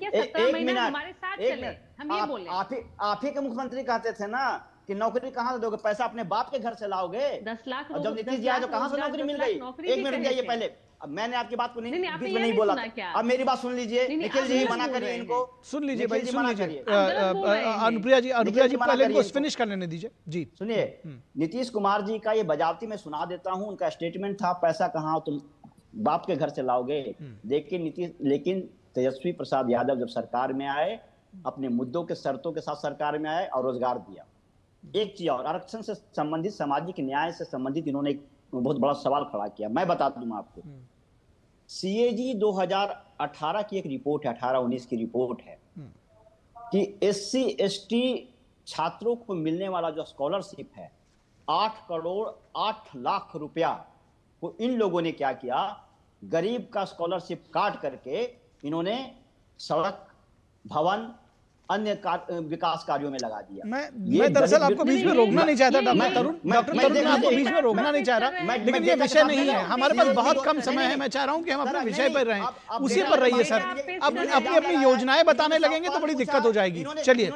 S15: आप ही के मुख्यमंत्री कहते थे ना कि नौकरी कहाँ से दोगे, पैसा अपने बाप के घर से लाओगे।
S16: 10 लाख
S15: जब नीतीश जी आए तो कहाँ से नौकरी मिल गई? 1 मिनट रुकिए पहले। अब मैंने आपकी बात को नहीं बोला। अब मेरी बात सुन लीजिए, निखिल जी मना करिए इनको।
S1: सुन लीजिए भाई, सुन लीजिए अनुप्रिया जी पहले इनको फिनिश कर लेने दीजिए जी।
S15: सुनिए, नीतीश कुमार जी का ये बजावती मैं सुना देता हूं। उनका स्टेटमेंट था, पैसा कहाँ तुम बाप के घर से लाओगे। लेकिन तेजस्वी प्रसाद यादव जब सरकार में आए, अपने मुद्दों के शर्तों के साथ सरकार में आए और रोजगार दिया। एक चीज और, आरक्षण से संबंधित, सामाजिक न्याय से संबंधित इन्होंने एक बहुत बड़ा सवाल खड़ा किया। मैं बता दूं आपको, सीएजी 2018 की एक रिपोर्ट है, 18-19 की रिपोर्ट है कि SC ST छात्रों को मिलने वाला जो स्कॉलरशिप है 8 करोड़ 8 लाख रुपया को इन लोगों ने क्या किया, गरीब का स्कॉलरशिप काट करके इन्होंने सड़क, भवन, अन्य विकास कार्यों में लगा दिया।
S1: मैं दरअसल आपको बीच में रोकना नहीं चाहता डॉक्टर तरुण, मैं आपको बीच में रोकना नहीं चाह रहा, लेकिन ये विषय नहीं है, हमारे पास बहुत कम समय है। मैं चाह रहा हूँ कि हम अपने विषय पर रहें, उसी पर रहिए सर। अब अपनी योजनाएं बताने लगेंगे तो बड़ी दिक्कत हो जाएगी। चलिए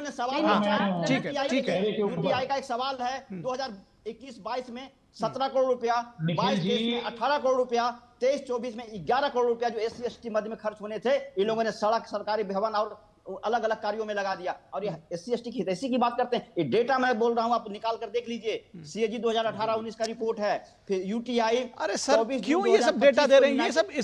S1: ठीक है ठीक है।
S15: यूटीआई का एक सवाल है, 2021-22 में 17 करोड़ रुपया, 22-23 में 18 करोड़ रुपया, 23-24 में 11 करोड़ रुपया जो SC/ST मद में खर्च होने थे, इन लोगों ने सड़क, सरकारी भवन और अलग अलग कार्यों में लगा दिया। और ये SC/ST की हितैषी की बात करते हैं, ये डेटा मैं बोल रहा हूं, आप निकाल कर देख लीजिए। CAG 2018-19 का रिपोर्ट है, फिर UTI।
S1: अरे सर क्यों ये सब डेटा दे रहे हैं, ये सब
S15: ये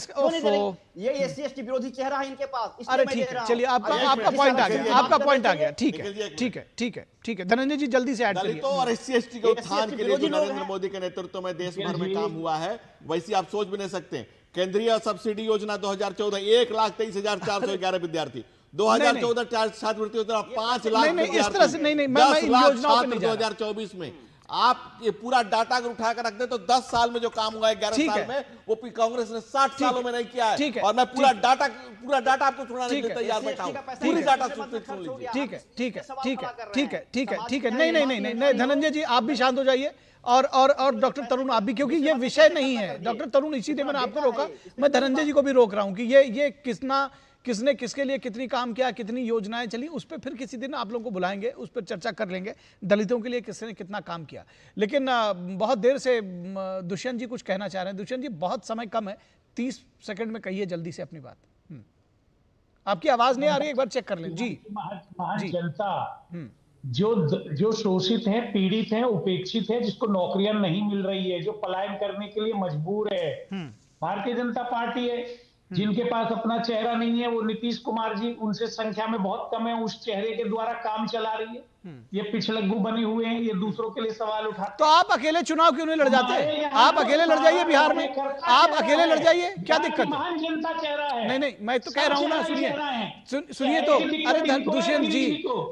S15: SC/ST विरोधी चेहरा है इनके पास।
S1: अरे ठीक है, चलिए आपका पॉइंट आ गया, आपका पॉइंट आ गया। ठीक है ठीक है ठीक है ठीक है, धनंजय जी जल्दी से ऐड करिए।
S14: दलितों और SC/ST के उत्थान के लिए जो नरेंद्र मोदी के नेतृत्व में देश भर में काम हुआ है, वैसे आप सोच भी नहीं सकते। केंद्रीय सब्सिडी योजना 2014 1,23,411 विद्यार्थी, 2014 छात्रवृत्ति योजना 5 लाख
S1: इस तरह से नहीं, मैं इन योजनाओं पे नहीं जा रहा।
S14: 2024 में आप ये पूरा डाटा अगर उठा कर रख दे तो 10 साल में जो काम हुआ है 11 साल में, वो कांग्रेस ने 60 सालों में नहीं किया है। और मैं पूरा डाटा आपको सुनाने के लिए तैयार बैठा हूं, पूरी डाटा सुन लीजिए।
S1: ठीक है ठीक है ठीक है ठीक है ठीक है ठीक है, नहीं धनंजय जी आप भी शांत हो जाइए, और डॉक्टर तरुण आप भी, क्योंकि ये विषय नहीं है। डॉक्टर तरुण इसीलिए मैंने आपको रोका, मैं धनंजय जी को भी रोक रहा हूं कि ये किसने किसके लिए कितनी काम किया, कितनी योजनाएं चली, उस पर फिर किसी दिन आप लोगों को बुलाएंगे, उस पर चर्चा कर लेंगे, दलितों के लिए किसने कितना काम किया। लेकिन बहुत देर से दुष्यंत जी कुछ कहना चाह रहे हैं। दुष्यंत जी बहुत समय कम है, 30 सेकंड में कहिए जल्दी से अपनी बात। आपकी आवाज नहीं आ रही, एक बार चेक कर लें जी।
S13: जनता जो शोषित है, पीड़ित है, उपेक्षित है, जिसको नौकरियां नहीं मिल रही है, जो पलायन करने के लिए मजबूर है, भारतीय जनता पार्टी है। जिनके पास अपना चेहरा नहीं है, वो नीतीश कुमार जी, उनसे संख्या में बहुत कम है, उस चेहरे के द्वारा काम चला रही है। ये पिछलग्गू बने हुए हैं, ये दूसरों के लिए सवाल उठाते।
S1: तो आप अकेले चुनाव क्यों नहीं लड़ जाते? आप अकेले लड़ जाइए बिहार में, आप अकेले लड़ जाइए, क्या दिक्कत है?
S13: महान जनता चेहरा है।
S1: नहीं मैं तो कह रहा हूं ना, सुनिए तो। अरे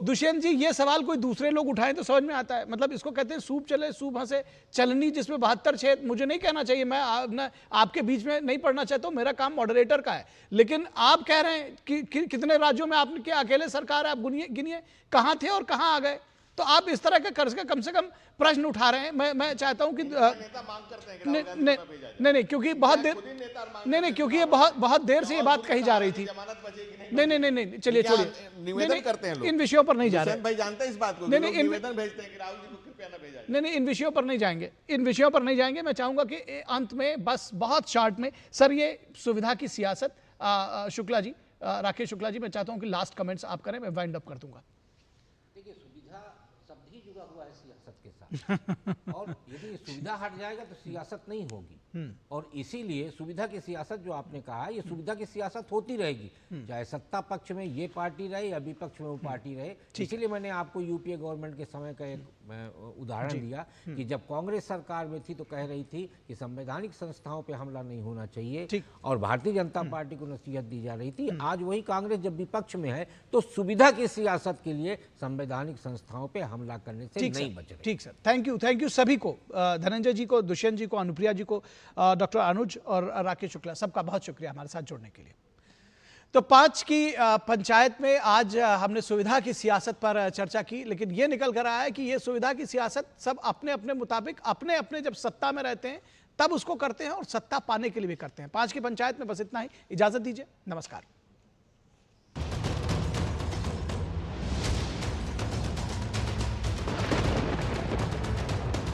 S1: दुष्यंत जी ये सवाल कोई दूसरे लोग उठाएं तो समझ में आता है। मतलब इसको कहते हैं सूप चले सूप हंसे चलनी, जिसमें 72 छेद। मुझे नहीं कहना चाहिए, मैं आपके बीच में नहीं पढ़ना चाहता हूं, मेरा काम मॉडरेटर का है। लेकिन आप कह रहे हैं कि कितने राज्यों में आपके अकेले सरकार है, आप गिनिए कहां थे और कहां आ गए। तो आप इस तरह के कर्ज का कम से कम प्रश्न उठा रहे हैं। मैं चाहता हूं कि नहीं क्योंकि बहुत देर नहीं क्योंकि ये बहुत देर से ये बात कही जा रही थी। नहीं चलिए छोड़िए,
S14: निवेदन करते हैं लोग,
S1: इन विषयों पर नहीं जा रहे
S14: भाई, जानते हैं इस बात को, निवेदन भेजते हैं कि राहुल जी को कृपया न भेजा।
S1: नहीं इन विषयों पर नहीं जाएंगे, इन विषयों पर नहीं जाएंगे। मैं चाहूंगा कि अंत में बस बहुत शॉर्ट में सर, ये सुविधा की सियासत, शुक्ला जी, राकेश शुक्ला जी, मैं चाहता हूं कि लास्ट कमेंट्स आप करें, मैं वाइंड अप कर दूंगा।
S12: देखिए सुविधा शब्द ही जुड़ा हुआ है सियासत के साथ और यदि सुविधा हट जाएगा तो सियासत नहीं होगी। और इसीलिए सुविधा की सियासत जो आपने कहा, ये सुविधा की सियासत होती रहेगी, चाहे सत्ता पक्ष में ये पार्टी रहे या विपक्ष में वो पार्टी रहे। इसीलिए मैंने आपको यूपीए गवर्नमेंट के समय का एक उदाहरण दिया कि जब कांग्रेस सरकार में थी तो कह रही थी कि संवैधानिक संस्थाओं पे हमला नहीं होना चाहिए, और भारतीय जनता पार्टी को नसीहत दी जा रही थी। आज वही कांग्रेस जब विपक्ष में है तो सुविधा की सियासत के लिए संवैधानिक संस्थाओं पे हमला करने से नहीं बच रहे।
S1: ठीक सर, थैंक यू सभी को, धनंजय जी को, दुष्यंत जी को, अनुप्रिया जी को, डॉक्टर अनुज और राकेश शुक्ला, सबका बहुत शुक्रिया हमारे साथ जुड़ने के लिए। तो 5 की पंचायत में आज हमने सुविधा की सियासत पर चर्चा की, लेकिन यह निकल कर आया है कि यह सुविधा की सियासत सब अपने अपने मुताबिक, अपने अपने जब सत्ता में रहते हैं तब उसको करते हैं और सत्ता पाने के लिए भी करते हैं। 5 की पंचायत में बस इतना ही, इजाजत दीजिए, नमस्कार।